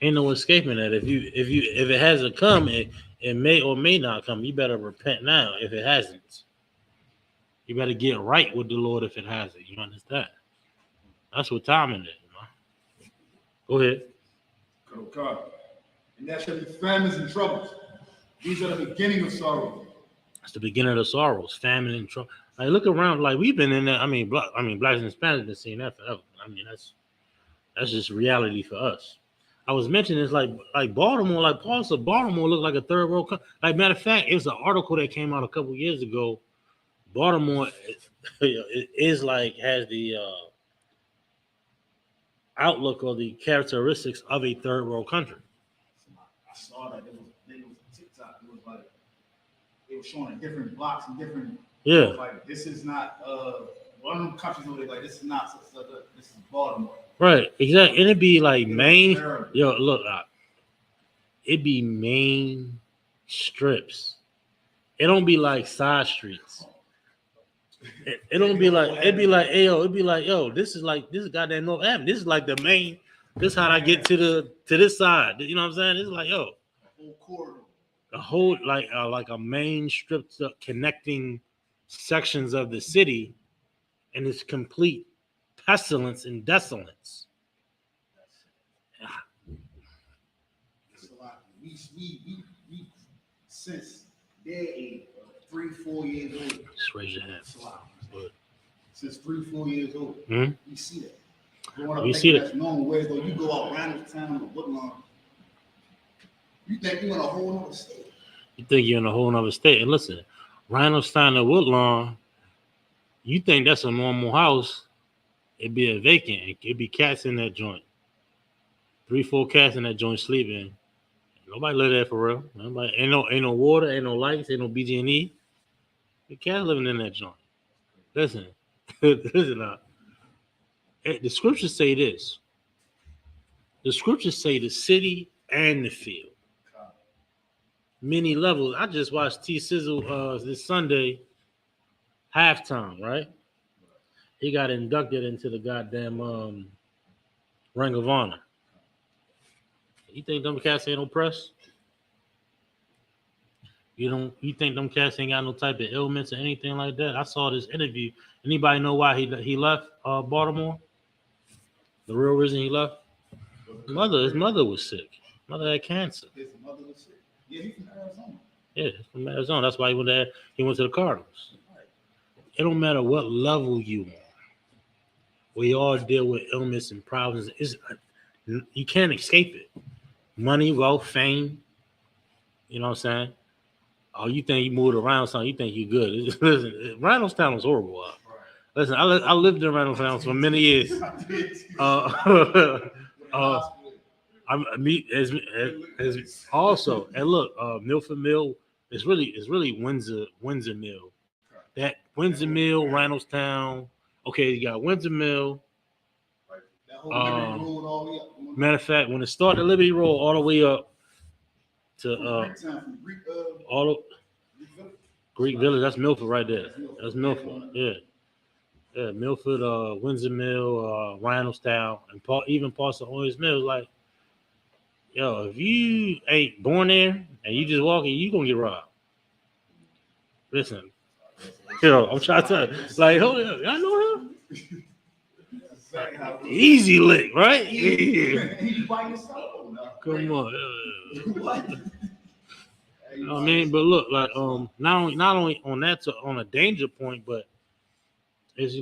Ain't no escaping that. If it hasn't come, it may or may not come. You better repent now if it hasn't. You better get right with the Lord if it hasn't. You understand? That's what timing is, man. Go ahead. God. And there shall be famines and troubles. These are the beginning of sorrow. That's the beginning of the sorrows, famine and trouble. Like look around, like we've been in that. I mean, blacks and Hispanics have been seeing that forever. I mean, that's just reality for us. I was mentioning it's like Baltimore, like Paul said, Baltimore looked like a third world country. Like matter of fact, it was an article that came out a couple years ago. Baltimore is like has the outlook or the characteristics of a third world country. I saw that it was TikTok. It was like it was showing different blocks and different. Yeah. Like this is not one of them countries where like this is not this is Baltimore. Right, exactly. And it'd be like main. Yo, look, it'd be main strips. It don't be like side streets. It don't be like it'd be like yo, this is goddamn North Avenue. This is like the main. This is how I get to this side. You know what I'm saying? It's like yo, whole corridor. The whole like a main strip connecting sections of the city, and it's complete pestilence and desolence. It's a lot. We since they're 3-4 years old. Just raise your hand. Since 3-4 years old, mm-hmm. We see that. We see that. That's known. Whereas though you go out Randallstown or Woodlawn, you think you're in a whole other state. You think you're in a whole other state. And listen, Randallstown or Woodlawn, you think that's a normal house, it'd be a vacant. It'd be cats in that joint. 3-4 cats in that joint sleeping. Nobody live there for real. Nobody, ain't no water, ain't no lights, ain't no BG&E. The cats living in that joint. Listen, listen. The scriptures say this. The scriptures say the city and the field. Many levels. I just watched T Sizzle this Sunday. halftime, right? He got inducted into the goddamn Ring of Honor. You think them cats ain't oppressed? You think them cats ain't got no type of ailments or anything like that? I saw this interview. Anybody know why he left Baltimore? The real reason he left? His mother was sick. Mother had cancer. His mother was sick. Yeah, he's from Arizona. Yeah, from Arizona. That's why he went there. He went to the Cardinals. It don't matter what level you on. We all deal with illness and problems. You can't escape it. Money, wealth, fame. You know what I'm saying? Oh, you think you moved around something? You think you good? Listen, Randallstown was horrible. Listen, I lived in Randallstown for many years. I meet as also, and look, Milford Mill is really Windsor Mill. That Windsor Mill, Randallstown. Okay, you got Windsor Mill. Matter of fact, when it started Liberty Road all the way up to all of Greek Village, that's Milford right there. That's Milford. Yeah, Milford, Windsor Mill, Randallstown, and even parts of Owens Mills. Like, yo, if you ain't born there and you just walking, you gonna get robbed. Listen, I'm trying to tell you, like, hold on, I know him. Easy lick, right? Come on. I mean, but look, like, not only on that on a danger point, but it's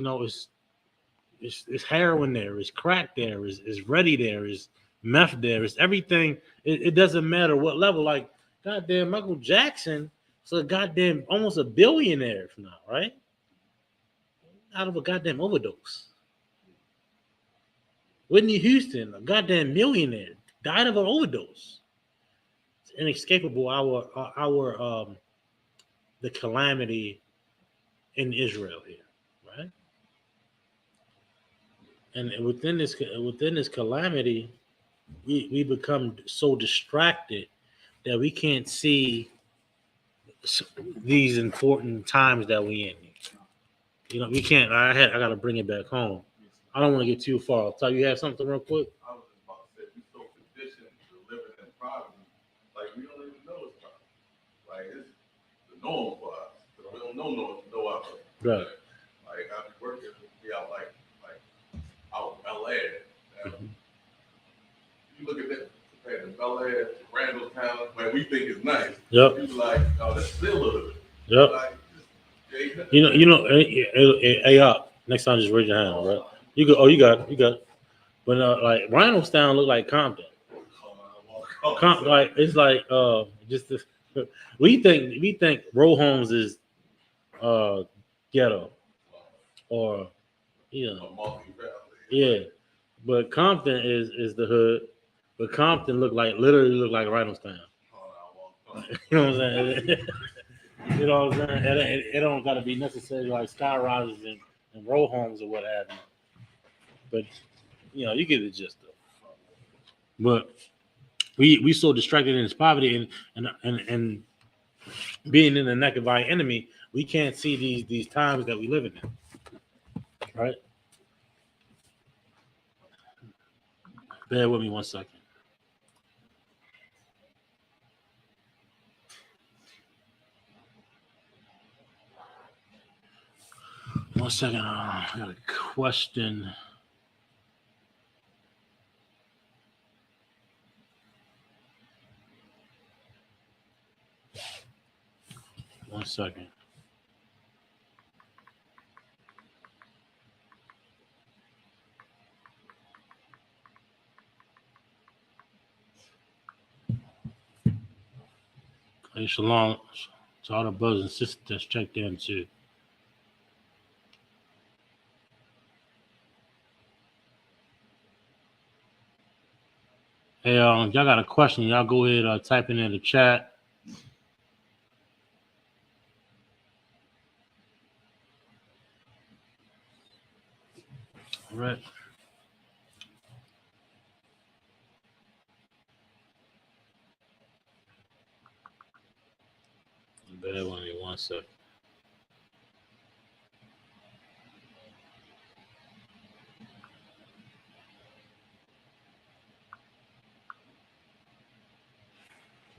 heroin there, it's crack there, it's ready there, it's meth there, it's everything. It doesn't matter what level. Like, goddamn, Michael Jackson, so goddamn almost a billionaire now, right? Out of a goddamn overdose. Whitney Houston, a goddamn millionaire, died of an overdose. It's inescapable. Our the calamity in Israel here, right? And within this calamity, we become so distracted that we can't see these important times that we in. You know, we can't. I got to bring it back home. I don't want to get too far. So you have something real quick? I was just about to say, we so conditioned to living in poverty, like we don't even know it's poverty. Like, it's the norm for us. We don't know other. Right. Like, I be working, be out like out in Bel Air. Mm-hmm. You look at that compared to Bel Air, Randallstown, where we think is nice. Yep. You like, oh, that's still a hood. Yep. Like, Hey, up. Next time, just raise your hand, all right? You go. Oh, you got it. But like Randallstown look like Compton. Like it's like just this, we think row homes is ghetto or yeah, but Compton is the hood. But Compton literally look like Randallstown. You know what I'm saying? You know what I'm saying? It don't got to be necessarily like sky rises and row homes or what have you. But you get the gist though. But we so distracted in this poverty and being in the neck of our enemy, we can't see these times that we live in, right? Bear with me 1 second. One second. I got a question. One second. Hey, shalom to all the brothers and sisters that's checked in too. Hey, y'all got a question? Y'all go ahead, type it in the chat. All right. Bear with me 1 second.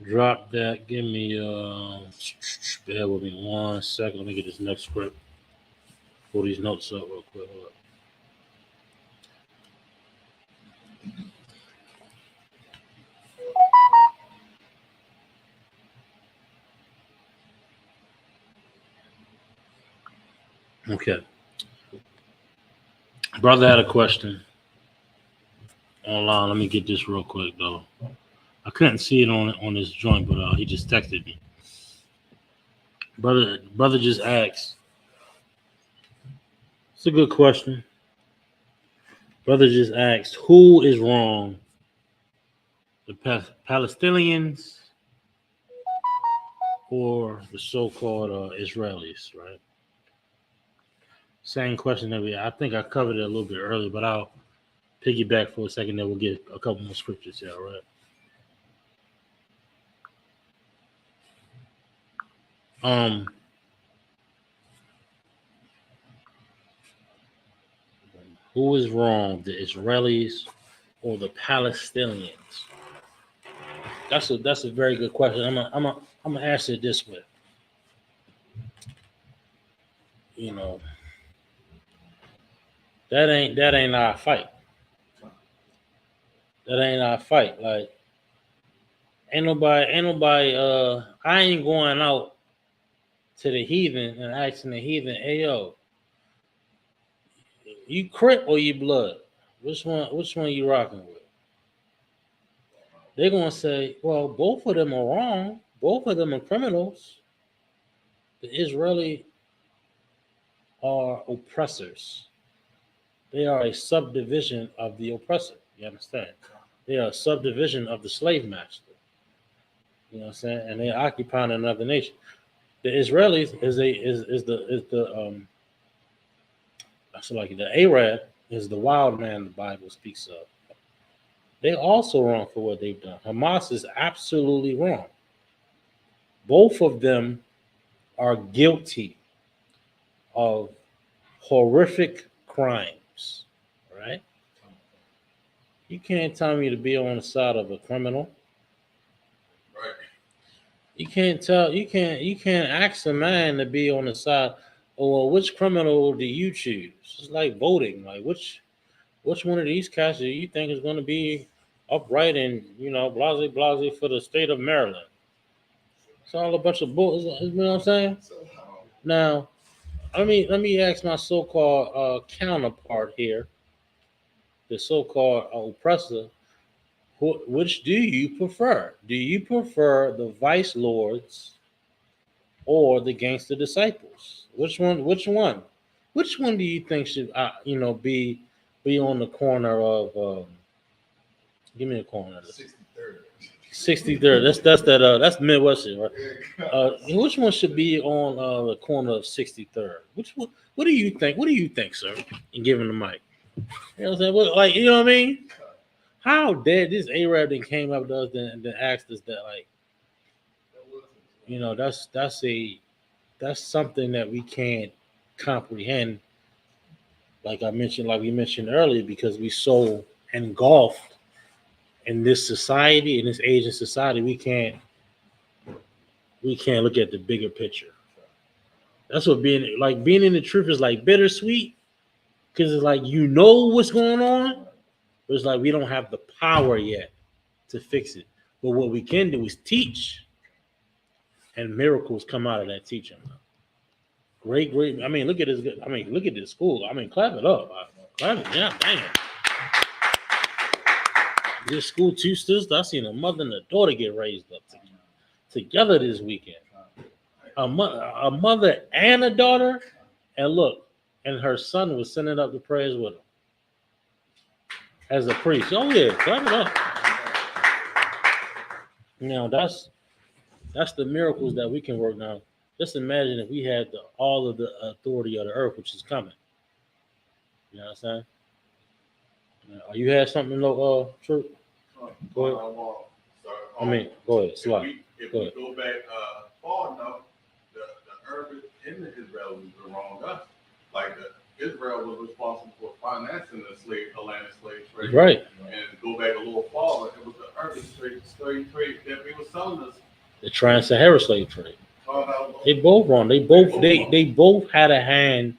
Drop that. Give me bear with me 1 second. Let me get this next script. Pull these notes up real quick. Hold up. Okay. Brother had a question online. Let me get this real quick though. I couldn't see it on this joint, but he just texted me. Brother just asked. It's a good question. Brother just asked, who is wrong? The Palestinians or the so-called Israelis, right? Same question that I think I covered it a little bit earlier, but I'll piggyback for a second. Then we'll get a couple more scriptures here, all right? Who is wrong, the Israelis or the Palestinians? That's a very good question. I'm gonna answer it this way. You know, that ain't our fight. That ain't our fight. Like ain't nobody. I ain't going out to the heathen and asking the heathen, "Hey yo, you Crip or you Blood? Which one? Which one you rocking with?" They're gonna say, "Well, both of them are wrong. Both of them are criminals. The Israeli are oppressors. They are a subdivision of the oppressor. You understand? They are a subdivision of the slave master. You know what I'm saying? And they're occupying another nation. The Israelis is the so like the Arab is the wild man the Bible speaks of. They're also wrong for what they've done. Hamas is absolutely wrong. Both of them are guilty of horrific crimes. Right? You can't tell me to be on the side of a criminal. Right. You can't ask a man to be on the side. Oh well, which criminal do you choose? It's like voting. Like which one of these cats do you think is going to be upright and blase blase for the state of Maryland? It's all a bunch of bull. You know what I'm saying? Now let me ask my so-called counterpart here, the so-called oppressor. Which do you prefer? Do you prefer the vice lords or the gangster disciples? Which one? Which one? Which one do you think should be on the corner of? Give me a corner. 63rd. 63rd. That's Midwestern, right? Which one should be on the corner of 63rd? Which one? What do you think? What do you think, sir? And give him the mic. You know what I'm saying? Like, you know what I mean? How dare this Arab that came up to us and asked us that, like, that's something that we can't comprehend. Like we mentioned earlier, because we so engulfed in this society, in this Asian society, we can't look at the bigger picture. That's what being in the truth is like bittersweet, because it's like what's going on, but it's like we don't have the power yet to fix it. But what we can do is teach, and miracles come out of that teaching. Great, great. I mean, look at this. I mean, look at this school. I mean, clap it up. Clap it. Yeah, bang. This school two sisters. I seen a mother and a daughter get raised up together this weekend. A mother and a daughter, and look, and her son was sending up the prayers with her as a priest. Oh yeah, clap it up. Now that's the miracles that we can work now. Just imagine if we had all of the authority of the earth, which is coming. You know what I'm saying? You had something, True? Go ahead. I mean, go ahead. Slide. If Go we ahead. go back far enough, the urban in the Israel was wrong us. Like Israel was responsible for financing the Atlantic slave trade. Right. And go back a little farther, it was the early slave trade that we were selling us. The trans-Sahara slave trade. They both wrong. They both had a hand.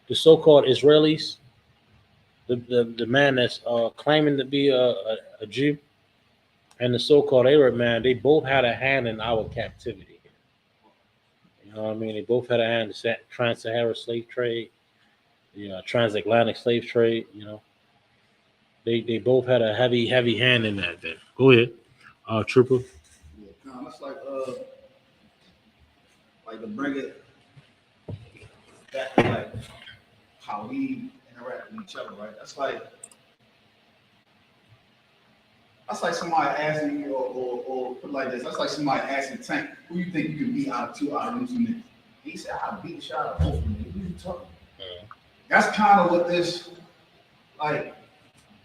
The so-called Israelis, the man that's claiming to be a Jew, and the so-called Arab man, they both had a hand in our captivity. You know what I mean? They both had a hand in the trans-Sahara slave trade, the transatlantic slave trade. You know, they both had a heavy hand in that. Then go ahead, Trooper. Yeah, no, that's like to bring it back to like how we interact with each other, right? That's like somebody asking you, or put it like this. That's like somebody asking Tank, who you think you can beat out of two niggas? He said, I'll beat the shot out of both of them. What are you talking about? That's kind of what this, like,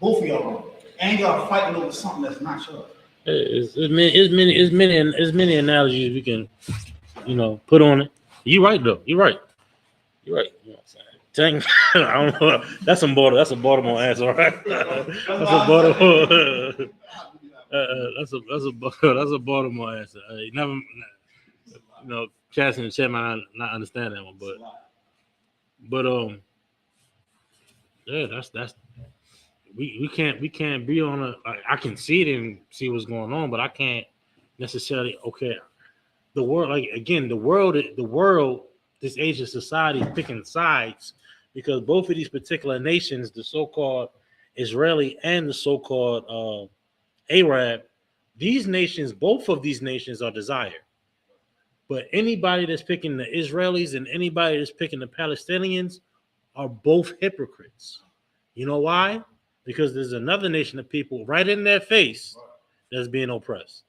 both of y'all are. And y'all fighting over something that's not yours. It's many analogies we can, put on it. You're right though. You're right. You know what I'm saying? I don't know. That's a Baltimore answer, all right? That's a Baltimore. That's a Baltimore answer. Never, Chaz and Chet might not understand that one, but yeah, that's we can't be on a. I can see it and see what's going on, but I can't necessarily. Okay, the world, like again, the world, this Asian society is picking sides because both of these particular nations, the so-called Israeli and the so-called Arab, both of these nations are desired. But anybody that's picking the Israelis and anybody that's picking the Palestinians are both hypocrites. You know why? Because there's another nation of people right in their face that's being oppressed,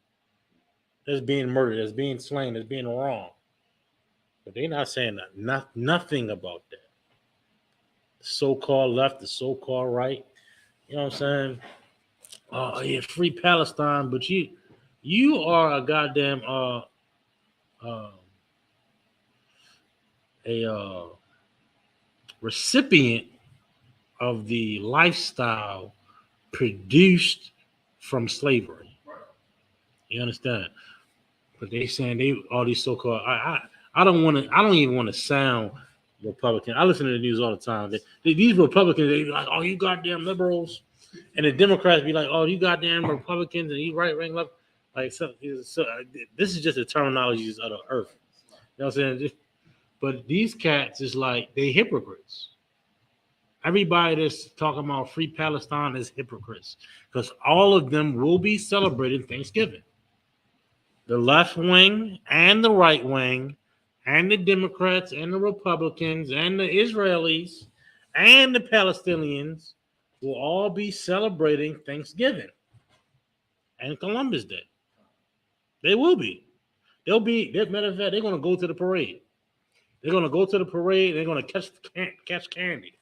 that's being murdered, that's being slain, that's being wronged. But they're not saying nothing about that. The so-called left, the so-called right. You know what I'm saying? Oh yeah, free Palestine, but you are a goddamn a recipient of the lifestyle produced from slavery. You understand? But they saying all these so-called. I don't even want to sound Republican. I listen to the news all the time. These Republicans, they be like, oh, you goddamn liberals, and the Democrats be like, oh, you goddamn Republicans, and you right wing left. Like so, this is just the terminologies of the earth. You know what I'm saying? But these cats is like they hypocrites. Everybody that's talking about free Palestine is hypocrites because all of them will be celebrating Thanksgiving. The left wing and the right wing and the Democrats and the Republicans and the Israelis and the Palestinians will all be celebrating Thanksgiving and Columbus Day. They will be. Matter of fact, they're going to go to the parade. They're going to go to the parade. They're going to catch candy.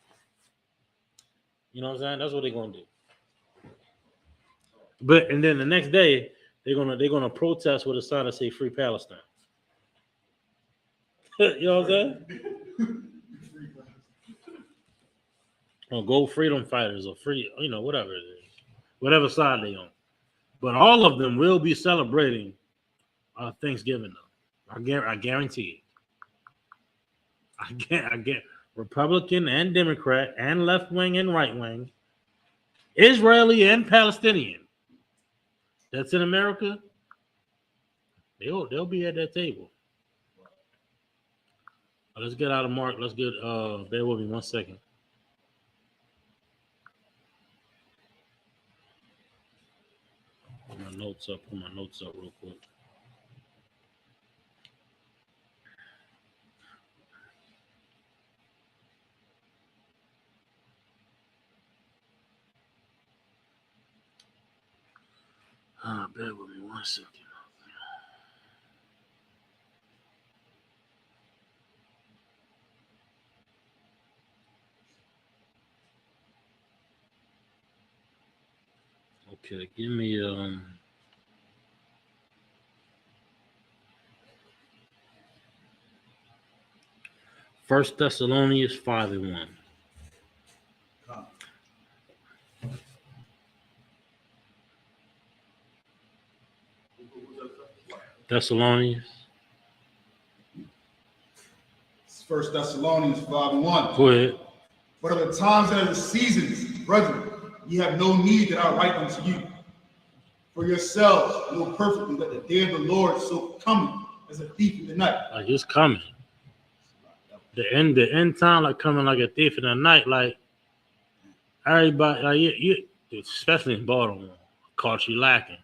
You know what I'm saying? That's what they're going to do. And then the next day, they're gonna protest with a sign that say "Free Palestine." You know what I'm saying? Or Gold Freedom Fighters or free, whatever it is, whatever side they on. But all of them will be celebrating Thanksgiving. Though I guarantee it. I get Republican and Democrat and left wing and right wing, Israeli and Palestinian. That's in America. They'll be at that table. Let's get out of Mark. Let's get bear with me 1 second. Put my notes up real quick. Bear with me 1 second. Okay, give me 1 Thessalonians 5:1. Thessalonians. It's 1 Thessalonians 5:1. Go ahead. But of the times and of the seasons, brethren, ye have no need that I write unto you. For yourselves know perfectly that the day of the Lord so coming as a thief in the night. Like it's coming. The end time like coming like a thief in the night. Like everybody, like you especially in Baltimore, caught you lacking.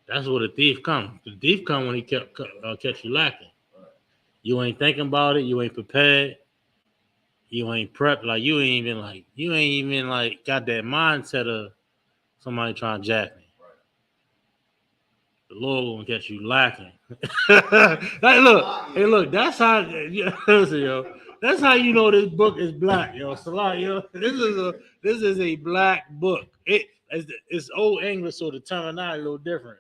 That's where the thief come. The thief come when he catch you lacking. You ain't thinking about it. You ain't prepared. You ain't prepped. Like you ain't even got that mindset of somebody trying to jack me. The Lord gonna catch you lacking. Hey, look. That's how. Listen, yo. That's how you know this book is black, yo. Salah, yo. This is a black book. It's old English, so the terminology a little different.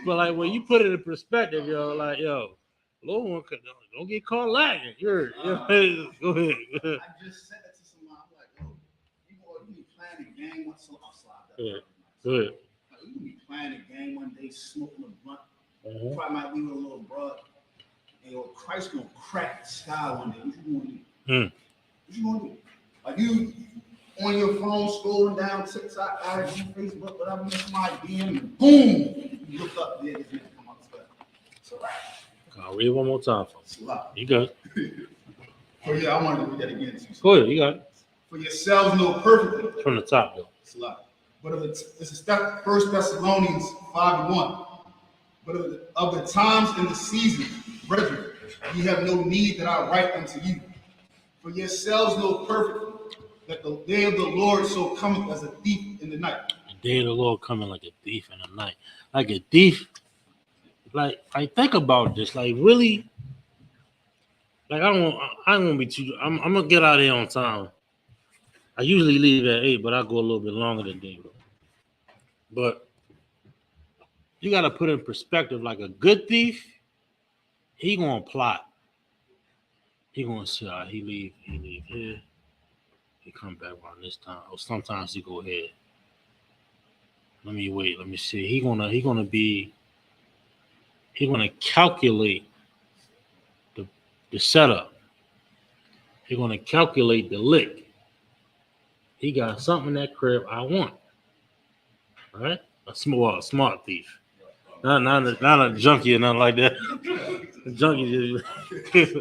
But like when you put it in perspective, yo, like yo, Lord, don't get caught lacking. Go ahead. I just said that to someone. I'm like, yo, you be playing a game once outside. Go ahead. You can be playing a game one day, smoking a blunt. Probably might leave a little broad. And yo, Christ gonna crack the sky one day. What you gonna do? What you gonna do? Like you on your phone scrolling down TikTok, IG, Facebook, whatever, you somebody DM, and boom, you look up there, this nigga come out the sky. It's a wrap. I'll read one more time for It's a lot. you. Good. Oh yeah, I wanted to read that again too. Go ahead. You got it. For yourselves know perfectly. From the top, though. It's a lot. But this is 1 Thessalonians 5:1. But of the times and the seasons, brethren, ye have no need that I write unto you. For yourselves know perfectly that the day of the Lord so cometh as a thief in the night. The day of the Lord coming like a thief in the night. Like a thief. Like think about this. Like really. Like I don't want to be too. I'm gonna get out of here on time. I usually leave at 8, but I go a little bit longer than David. But you got to put in perspective. Like a good thief, he gonna plot. He gonna say, all right, he leave here. He come back around this time. Or sometimes he go ahead. Let me see. He gonna calculate the setup. He gonna calculate the lick. He got something in that crib I want. All right? A smart thief. Not a junkie or nothing like that. A junkie just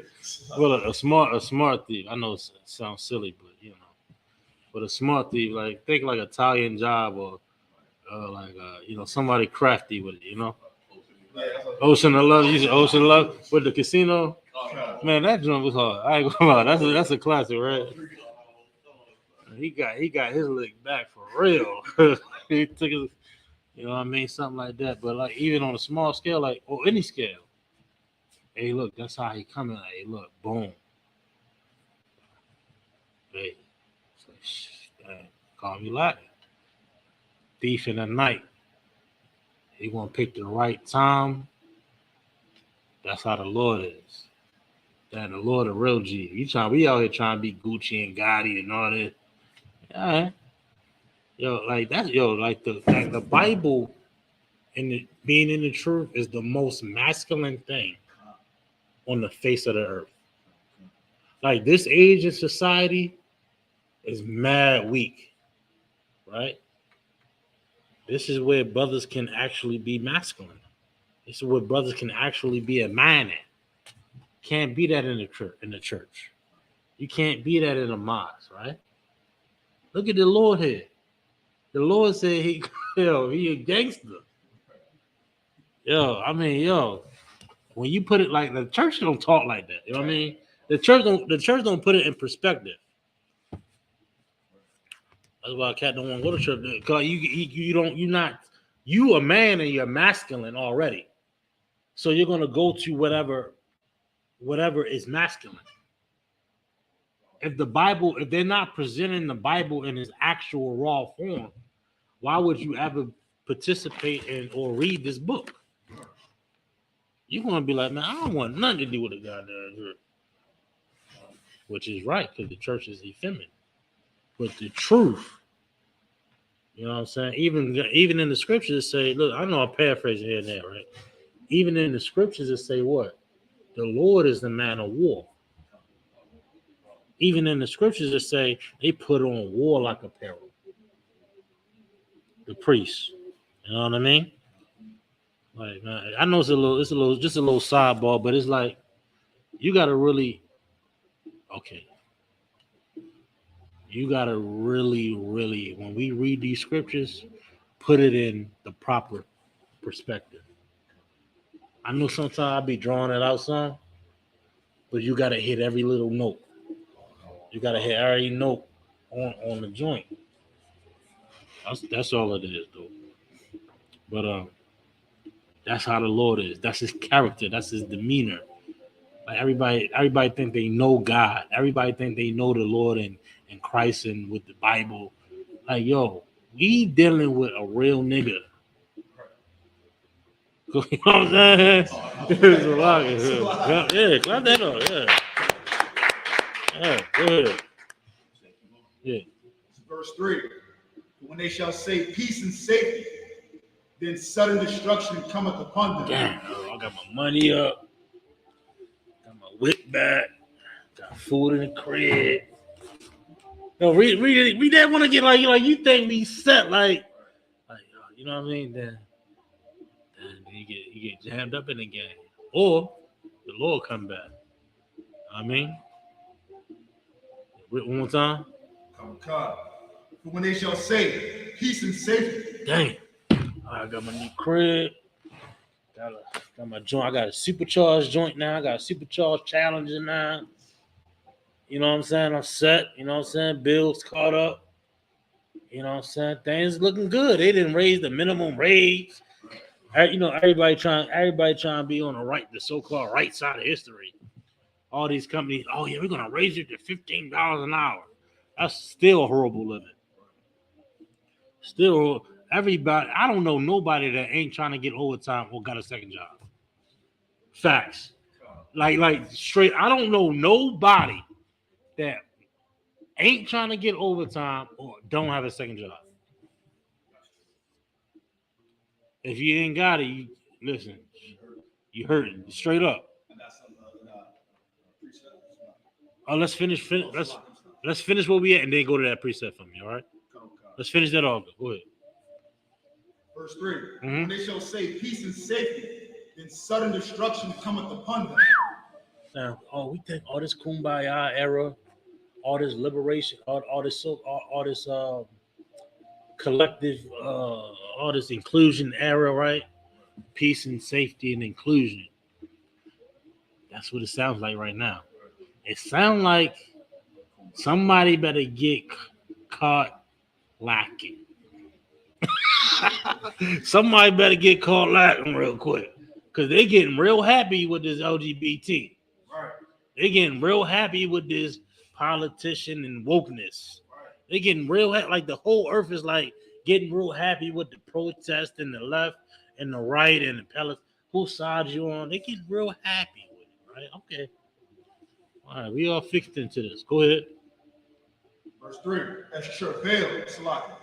well a smart thief. I know it sounds silly, but you know. But a smart thief, like think like Italian job or somebody crafty with it, you know. Ocean of Love, you see Ocean of Love with the casino. Man, that joint was hard. I ain't gonna lie, that's a classic, right? He got his lick back for real. He took his, you know what I mean, something like that. But like even on a small scale, like or any scale, hey, look, that's how he coming. Like, hey, look, boom, hey, call me Latin. Thief in the night. He gonna pick the right time. That's how the Lord is. That the Lord a real G. We out here trying to be Gucci and Gotti and all that. Yeah. Yo, like that, like the Bible and being in the truth is the most masculine thing on the face of the earth. Like this age of society is mad weak, right? This is where brothers can actually be masculine. This is where brothers can actually be a man at. Can't be that in the church. You can't be that in a mosque, right? Look at the Lord here. The Lord said he a gangster. When you put it like the church don't talk like that. You know what I mean? The church don't put it in perspective. That's why a cat don't want to go to church. Because you a man and you're masculine already. So you're gonna go to whatever is masculine. If they're not presenting the Bible in its actual raw form, why would you ever participate in or read this book? You're gonna be like, man, I don't want nothing to do with the goddamn church. Which is right, because the church is effeminate. But the truth You know what I'm saying? Even in the scriptures it say, look, I know I'm paraphrasing here and there, right? Even in the scriptures it say what? The Lord is the man of war. Even in the scriptures it say they put on warlike apparel. The priests. You know what I mean? Like, man, I know just a little sidebar, but it's like you gotta really, okay, you gotta really, really, when we read these scriptures, put it in the proper perspective. I know sometimes I be drawing it out some, but you gotta hit every little note. You gotta hit every note on the joint. That's all it is, though. But that's how the Lord is. That's his character. That's his demeanor. Like everybody think they know God. Everybody think they know the Lord and Christ and with the Bible. Like, yo, we dealing with a real nigga. You know what I'm saying? It's a lot. Yeah, clap that up. Yeah. Yeah, go ahead. Yeah. Verse 3. When they shall say peace and safety, then sudden destruction cometh upon them. Damn, I got my money up. Got my whip back. Got food in the crib. No, read that one again. Like you think we set like you know what I mean? Then you get jammed up in the game, or the Lord come back. I mean, one more time. Come. For when they shall say peace and safety. Dang, I got my new crib. Got my joint. I got a supercharged joint now. I got a supercharged Challenger now. You know what I'm saying? I'm set. You know what I'm saying? Bills caught up. You know what I'm saying? Things looking good. They didn't raise the minimum wage. You know, everybody trying to be on the so-called right side of history. All these companies, oh yeah, we're gonna raise it to $15 an hour. That's still horrible living. Still, everybody. I don't know nobody that ain't trying to get overtime or got a second job. Facts. Like straight. I don't know nobody that ain't trying to get overtime or don't have a second job. If you ain't got it, listen. You hurting straight up. Oh, let's finish. Let's finish where we at and then go to that preset for me. All right. Let's finish that off. Go ahead. Verse 3. When they shall say peace and safety, then sudden destruction cometh upon them. Now, we think all this kumbaya era, all this liberation, all this collective, all this inclusion era, right? Peace and safety and inclusion. That's what it sounds like right now. It sounds like somebody better get caught lacking. Somebody better get caught lacking real quick. Because they getting real happy with this LGBT. Right. They getting real happy with this politician and wokeness. Right. They getting real like the whole earth is like getting real happy with the protest and the left and the right and the pellets. Whose side you on? They get real happy with it, right? Okay. All right, we all fixed into this. Go ahead. Verse 3. As travail,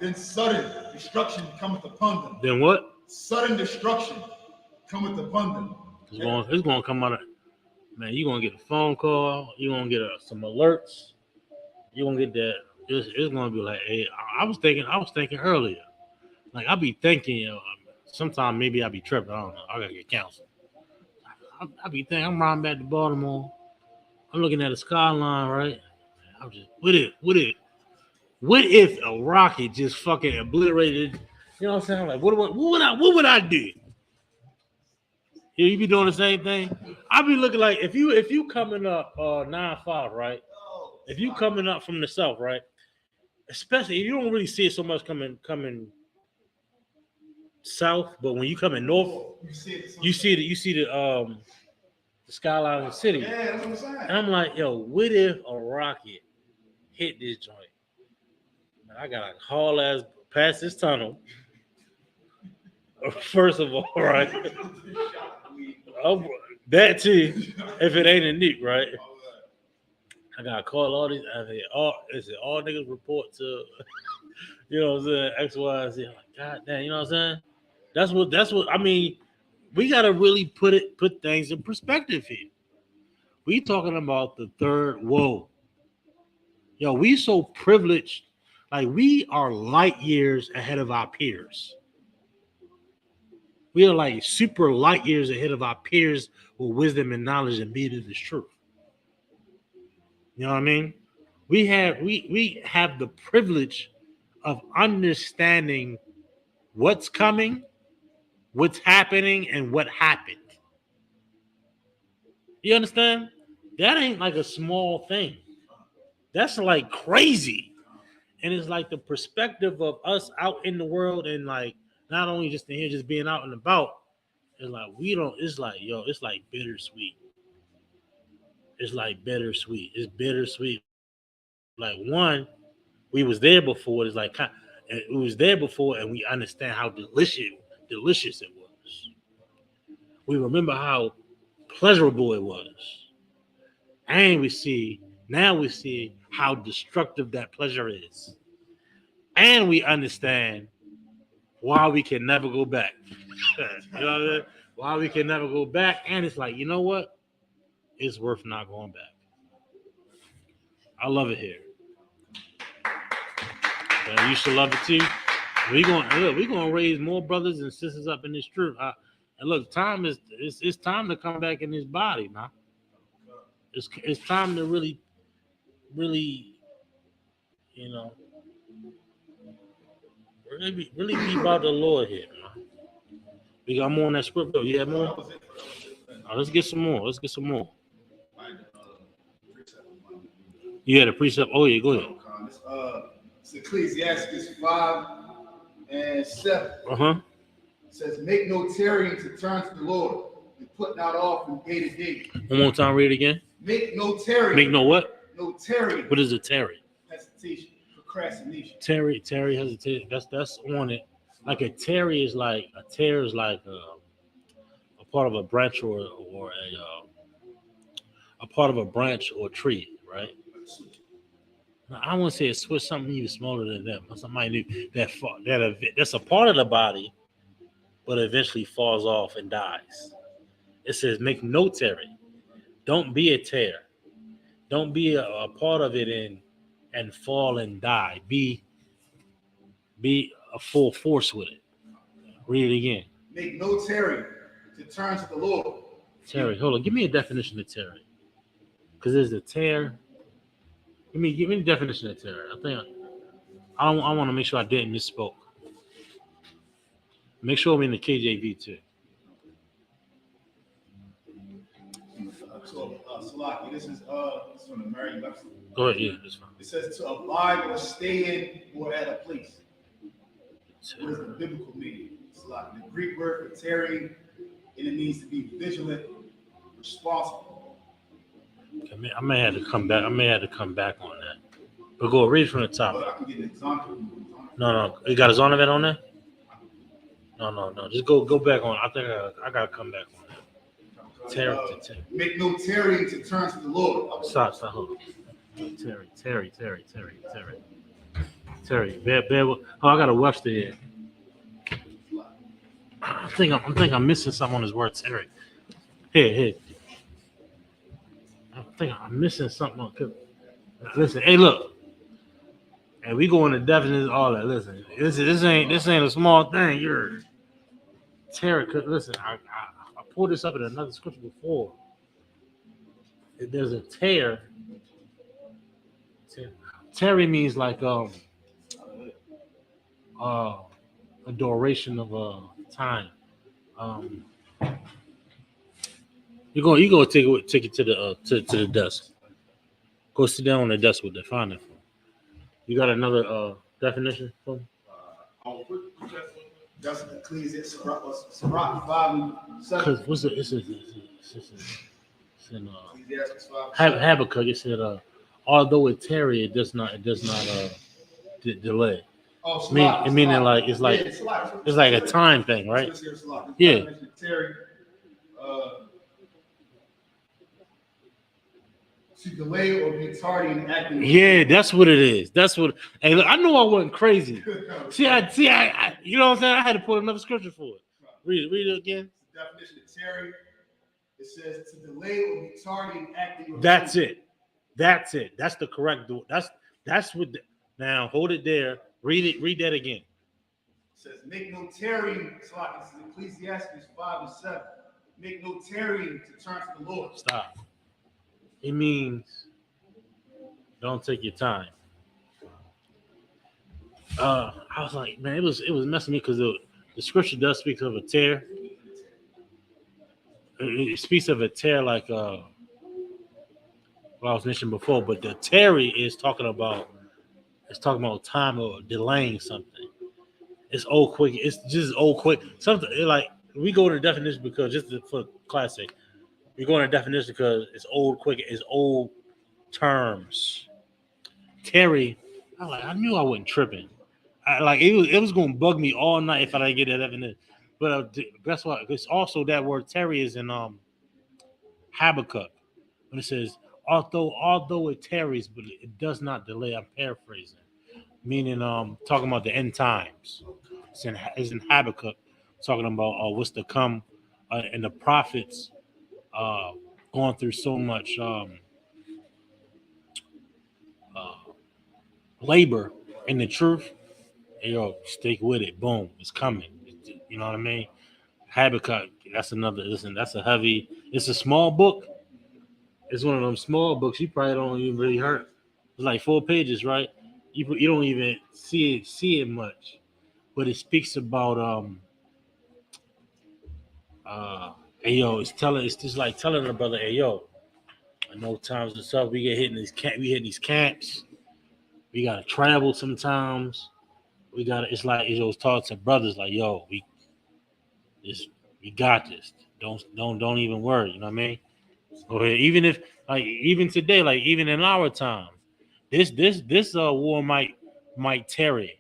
then sudden destruction cometh upon them. Then what? Sudden destruction cometh upon them. It's going to come out of, man, you're going to get a phone call. You're going to get some alerts. You're going to get that. It's going to be like, hey, I was thinking earlier. Like, I be thinking, sometimes maybe I be tripping. I don't know. I got to get counseled. I be thinking, I'm riding back to Baltimore. I'm looking at the skyline, right? I'm just, what if a rocket just fucking obliterated? You know what I'm saying? Like, what would I do? You be doing the same thing. I be looking like if you coming up 9-5, right? If you coming up from the south, right? Especially if you don't really see it so much coming south, but when you coming north, you see the skyline of the city. Yeah, that's what I'm saying. And I'm like, yo, what if a rocket hit this joint? Man, I gotta haul ass past this tunnel. First of all, right? That too, if it ain't a nuke, right? I gotta call all these. All niggas report to You know what I'm saying? X, Y, and Z. I'm like, God damn, you know what I'm saying? That's what I mean. We gotta really put things in perspective here. We talking about the third world. Yo, we so privileged. Like we are light years ahead of our peers. We are like super light years ahead of our peers with wisdom and knowledge and being in this truth. You know what I mean? We have the privilege of understanding what's coming, what's happening, and what happened. You understand? That ain't like a small thing. That's like crazy. And it's like the perspective of us out in the world and like not only just in here, just being out and about. It's like we don't. It's like yo. It's like bittersweet. It's like bittersweet. It's bittersweet. Like one, we was there before. It's like we was there before, and we understand how delicious it was. We remember how pleasurable it was, and we see how destructive that pleasure is, and we understand why we can never go back. You know what I mean? Why we can never go back, and it's like you know what? It's worth not going back. I love it here. You should love it too. We're gonna raise more brothers and sisters up in this truth. And look, it's time to come back in this body, man. It's time to really, you know, really be about the Lord here, man. We got more on that script though. You have more? Let's get some more. Let's get some more. You had a precept. Oh yeah, go ahead. It's Ecclesiastes 5:7. It says, make no tarrying to turn to the Lord and put not off from day to day. One more time, read it again. Make no tarrying. Make no what? No tarrying. What is a tarry? Hesitation, procrastination. Tarry, hesitation. That's on it. Like a tarry is like a tear is like a part of a branch or a part of a branch or tree, right? Now, I want to say it's switch something even smaller than that. Somebody new that's a part of the body, but eventually falls off and dies. It says, make no tarry. Don't be a tear. Don't be a part of it and fall and die. Be a full force with it. Read it again. Make no tarry to turn to the Lord. Tarry. Hold on. Give me a definition of tarry. Because there's a tear. Give me the definition of tarry. I want to make sure I didn't misspoke. Make sure I'm in the KJV too. Salaki, this is from the Merriam-Webster. Go ahead, yeah, that's fine. It says to abide or stay in or at a place. What is the biblical meaning? Salaki, the Greek word for tarrying, and it means to be vigilant, responsible. I may have to come back. On that. But go read from the top. But I can get an example. No. You got a zone event on there? No. Just go back on. I think I gotta come back on that. Terry. Make no tarrying to turn to the Lord. Stop. Hold on. Terry. Bear. Oh, I got a Webster here. I think I'm missing something on his word, Terry. Here. I think I'm missing something on. Listen, hey, look. And we go into definitions, all that. Listen, this ain't a small thing. You're Terry. Listen, I pulled this up in another scripture before. There's a tear. Terry means like a duration of time. You go take it to the desk. Go sit down on the desk with the find it. You got another definition for me? That's Ecclesiastes 5:7. What's it's in Ecclesiastes 5:7. Habakkuk. It said, although it tarry, it does not delay. Oh, Meaning like it's like a time thing, right? Yeah. to delay or be tardy in acting. Yeah, that's what it is. That's what. Hey, look, I know I wasn't crazy. I you know what I'm saying? I had to put another scripture for it. Read it again. The definition of tarry, it says to delay or be tardy in acting. That's it. That's it. That's the correct. That's what. Now hold it there. Read it. Read that again. It says, make no tarrying. This is Ecclesiastes 5:7. Make no tarrying to turn to the Lord. Stop. It means don't take your time. I was like, man, it was messing me because the scripture does speak of a tear. It speaks of a tear like what I was mentioning before, but the tarry is talking about time or delaying something. It's old quick. It's just old quick. Something like we go to the definition because just for classic, we go to the definition because it's old quick. It's old terms. Terry, I knew I wasn't tripping. It was gonna bug me all night if I didn't get that definition. But guess what? It's also that word Terry is in Habakkuk when it says although it tarries, but it does not delay. I'm paraphrasing, meaning talking about the end times. It's in Habakkuk talking about what's to come, and the prophets going through so much labor in the truth. Hey, yo, stick with it. Boom, it's coming. You know what I mean? Habakkuk. That's another. Listen, that's a heavy. It's a small book. It's one of them small books you probably don't even really hurt. It's like 4 pages, right? You don't even see it much, but it speaks about hey yo, it's just like telling a brother, hey yo, I know times and stuff we get hit in these camps. We gotta travel sometimes. It's like it was taught to brothers like, yo, we got this. Don't even worry. You know what I mean? Okay, even today, like even in our time, this war might tarry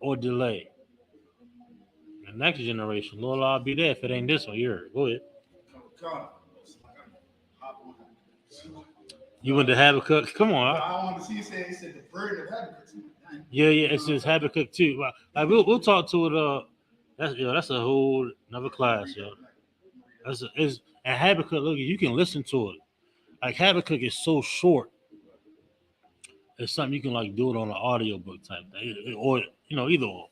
or delay. The next generation, Lord, I'll be there if it ain't this one. Go ahead. You went to Habakkuk? Come on. I want to see you say it said the burden of Habakkuk. Yeah, it says Habakkuk too. Like we'll talk to it. That's a whole another class, yo. And Habakkuk. Look, you can listen to it. Like Habakkuk is so short. It's something you can like do it on an audiobook type thing, or either or.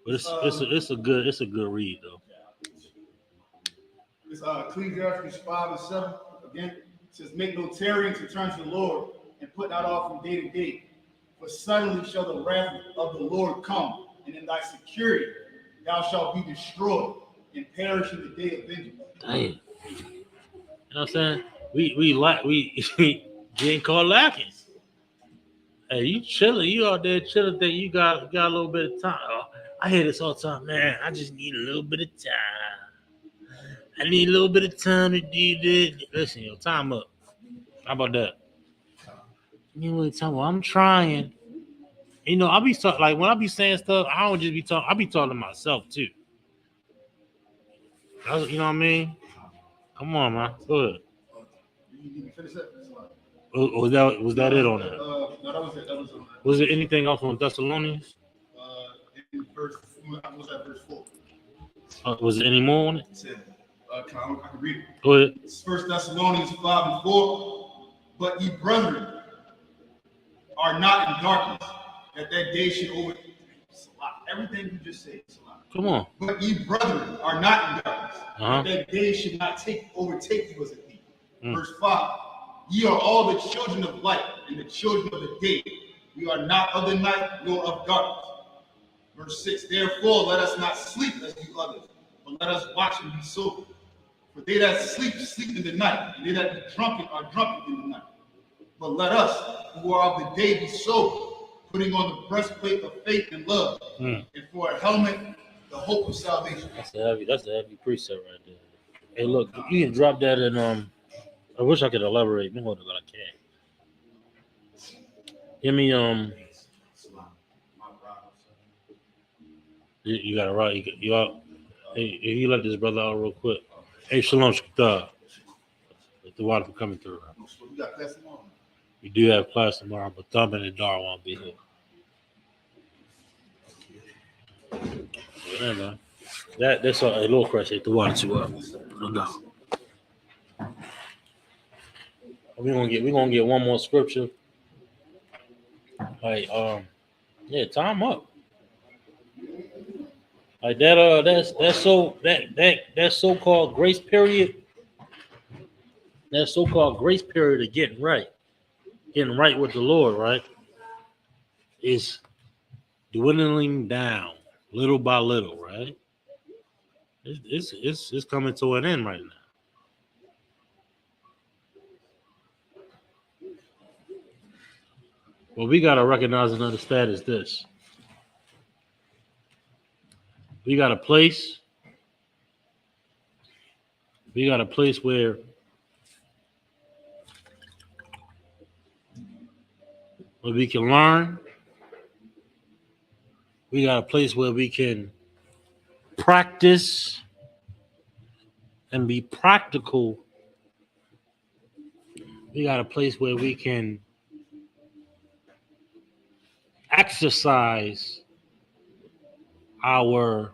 But it's a good read though. It's Ecclesiastes 5:7 again. It says, make no tarrying to turn to the Lord and put not off from day to day. For suddenly shall the wrath of the Lord come, and in thy security thou shalt be destroyed and perish in the day of vengeance. Damn. You know what I'm saying? We getting caught lacking. Hey, you chilling? You out there chilling? Think you got a little bit of time? Oh, I hear this all the time, man. I just need a little bit of time. I need a little bit of time to do this. Listen, yo, time up. How about that? You know time? Well, I'm trying. I be talking like when I be saying stuff. I don't just be talking. I be talking to myself too. You know what I mean? Come on, man. Go ahead. You need to finish that? Was that it on that? No, that was it. Was there anything else on Thessalonians? In verse, was that verse 4? Was there any more on it? It said, I can read it. Go ahead. It's 1 Thessalonians 5:4. But ye brethren are not in darkness, that day should overtake. Everything you just said. Come on. But ye brethren are not in darkness, that day should not overtake you as a thief. Verse 5. Ye are all the children of light and the children of the day. We are not of the night nor of darkness. Verse 6. Therefore let us not sleep as do others, but let us watch and be sober. For they that sleep in the night, and they that be drunken are drunken in the night. But let us, who are of the day, be sober, putting on the breastplate of faith and love, and for a helmet, the hope of salvation. That's a heavy precept right there. Hey, look, you can drop that in. I wish I could elaborate more, but I can't. Give me You got it right. You out. Hey, if you let this brother out real quick. Hey, shalom, shkita. If the water coming through. So you got class tomorrow? We do have class tomorrow, but Thumb and Dar won't be here. Yeah, man. That's a little crash. The water too up. No doubt. We're gonna get one more scripture. Like yeah, time up. Like that so-called grace period. That so-called grace period of getting right with the Lord, right, is dwindling down little by little, right? It's coming to an end right now. What we gotta recognize and understand is this: we got a place where we can learn. We got a place where we can practice and be practical. We got a place where we can exercise our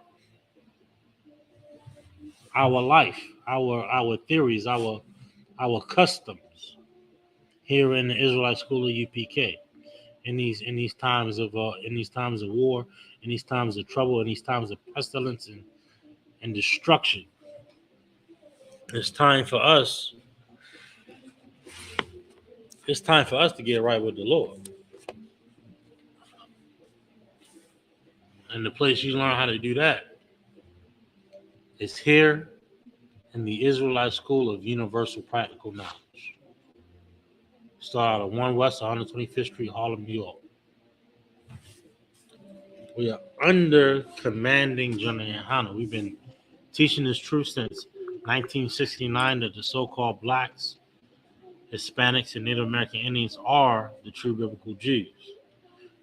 life, our theories, our customs here in the Israelite School of UPK. In these times of war, in these times of trouble, in these times of pestilence and destruction, it's time for us. It's time for us to get right with the Lord. And the place you learn how to do that is here in the Israelite School of Universal Practical Knowledge. Start out at 1 West 125th Street, Harlem, New York. We are under commanding General Hannah. We've been teaching this truth since 1969 that the so-called blacks, Hispanics, and Native American Indians are the true biblical Jews,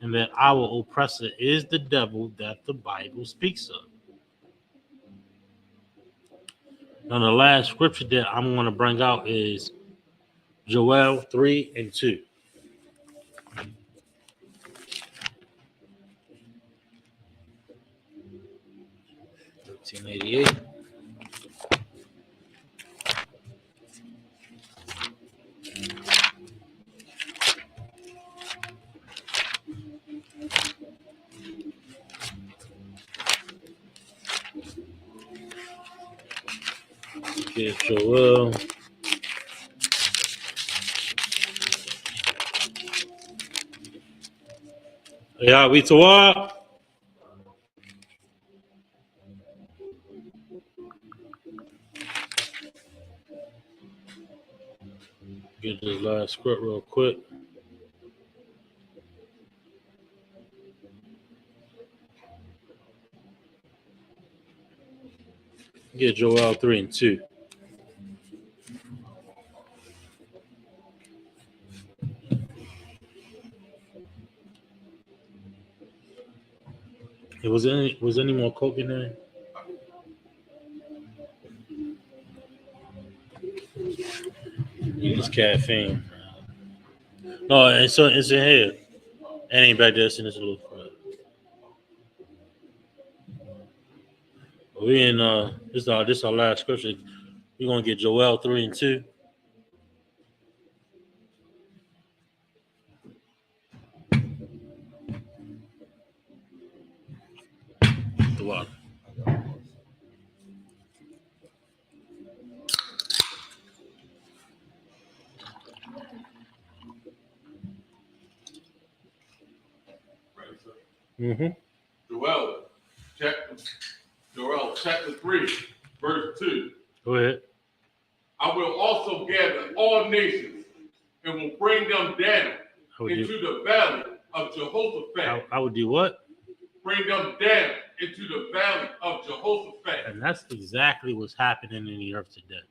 and that our oppressor is the devil that the Bible speaks of. Now, the last scripture that I'm going to bring out is Joel 3 and 2. 1988. Get Joel. Yeah, we to what? Get this last script real quick. Get Joel 3 and 2. Was any more coke in there? It's caffeine. No, it's in here. It ain't back there. It's in this little crowd. We in this our last scripture. We're gonna get Joel 3 and 2. The water. Mm-hmm. Joel chapter 3, verse 2. Go ahead. I will also gather all nations and will bring them down into the valley of Jehoshaphat. I would do what? Bring them down into the valley of Jehoshaphat. And that's exactly what's happening in the earth today.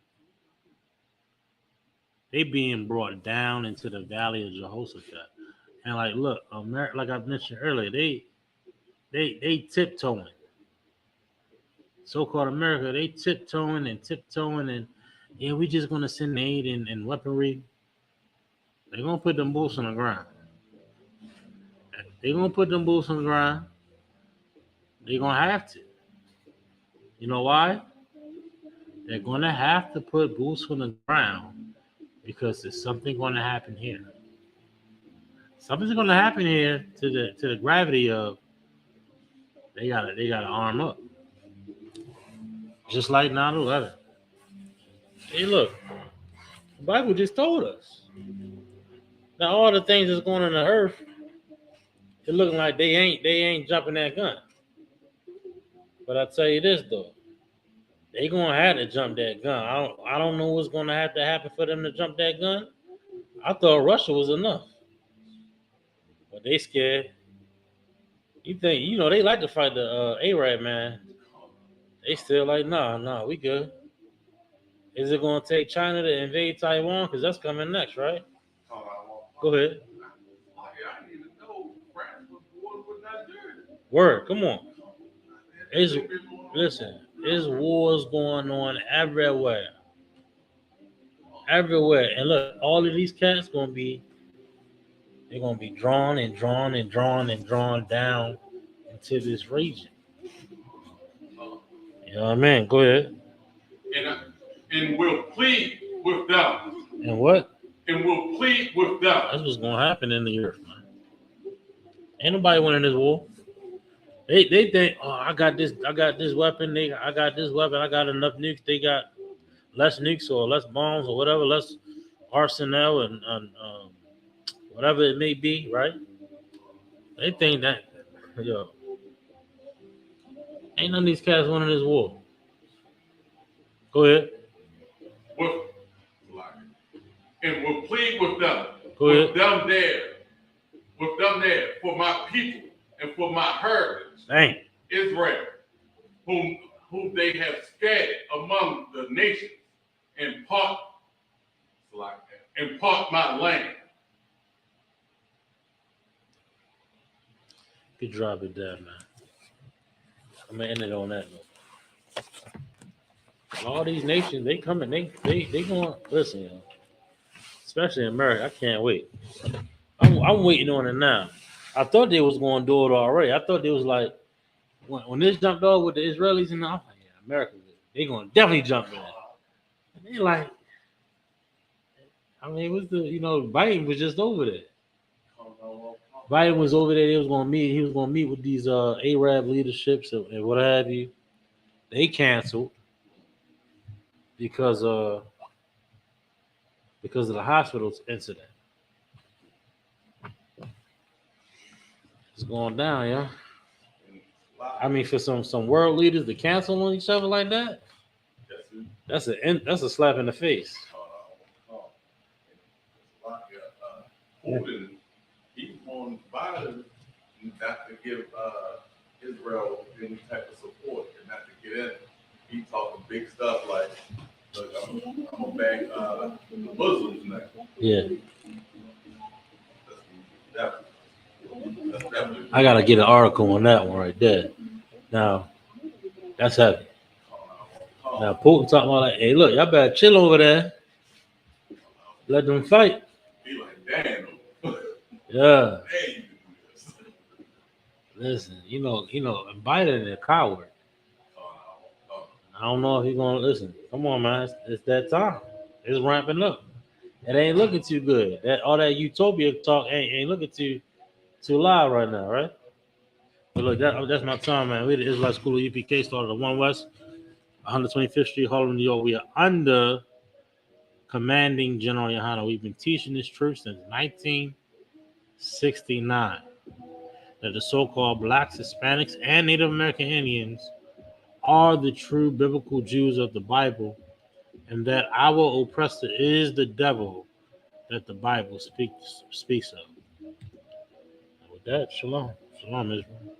They being brought down into the valley of Jehoshaphat. And like, look, America, like I mentioned earlier, they tiptoeing. So-called America, they tiptoeing and yeah, we just gonna send aid and weaponry. They're gonna put them boots on the ground. They're gonna put them boots on the ground. They're gonna have to. You know why? They're gonna have to put boots on the ground because there's something gonna happen here. Something's gonna happen here to the gravity of they gotta arm up. Just like 9/11. Hey look, the Bible just told us. Now all the things that's going on the earth, it looking like they ain't jumping that gun. But I tell you this though, they gonna have to jump that gun. I don't know what's gonna have to happen for them to jump that gun. I thought Russia was enough, but they scared. You think they like to fight the Arab man? They still like nah, we good. Is it gonna take China to invade Taiwan? Cause that's coming next, right? Go ahead. I didn't even know France was war with Nigeria. Word, come on. It's listen. There's wars going on everywhere, everywhere. And look, all of these cats they're gonna be drawn and drawn and drawn and drawn down into this region. You know what I mean? Go ahead. And and will plead with them. And what? And will plead with them. That's what's gonna happen in the earth, man. Ain't nobody winning this war. They think, oh, I got this weapon. I got this weapon. I got enough nukes. They got less nukes or less bombs or whatever, less arsenal and whatever it may be, right? They think that, yo, ain't none of these cats winning this war. Go ahead. With, and will plead with them. Go ahead. With them there for my people and for my heritage, Dang. Israel, whom they have scattered among the nations and part my land. Good drop it down, man. I'm gonna end it on that note. All these nations, they coming, they going listen, yo. Especially in America, I can't wait. I'm waiting on it now. I thought they was going to do it already. I thought they was like when this jumped off with the Israelis and all. Yeah, America, they going to definitely jump in. And they like, I mean, what's Biden was just over there. Biden was over there. They was going to meet. He was going to meet with these Arab leaderships and what have you. They canceled because of the hospital incident. It's going down, yeah. I mean, for some world leaders to cancel on each other like that, that's a slap in the face. Putin, he on Biden not to give Israel any type of support and not to get in. He talking big stuff like, look, I'm gonna bang the Muslims now. Yeah. That's definitely. I gotta get an article on that one right there. Now, that's heavy. Now, Putin talking about like, hey, look, y'all better chill over there. Let them fight. Be like, damn. Yeah. Hey, you can do this. Listen, and Biden is a coward. I don't know if he's gonna listen. Come on, man. It's that time. It's ramping up. It ain't looking too good. All that utopia talk ain't looking too loud right now, right? But look, that's my time, man. We the Israelite School of UPK started at 1 West, 125th Street, Harlem, New York. We are under commanding General Yohana. We've been teaching this truth since 1969 that the so-called blacks, Hispanics, and Native American Indians are the true biblical Jews of the Bible, and that our oppressor is the devil that the Bible speaks of. And with that, shalom. Shalom, Israel.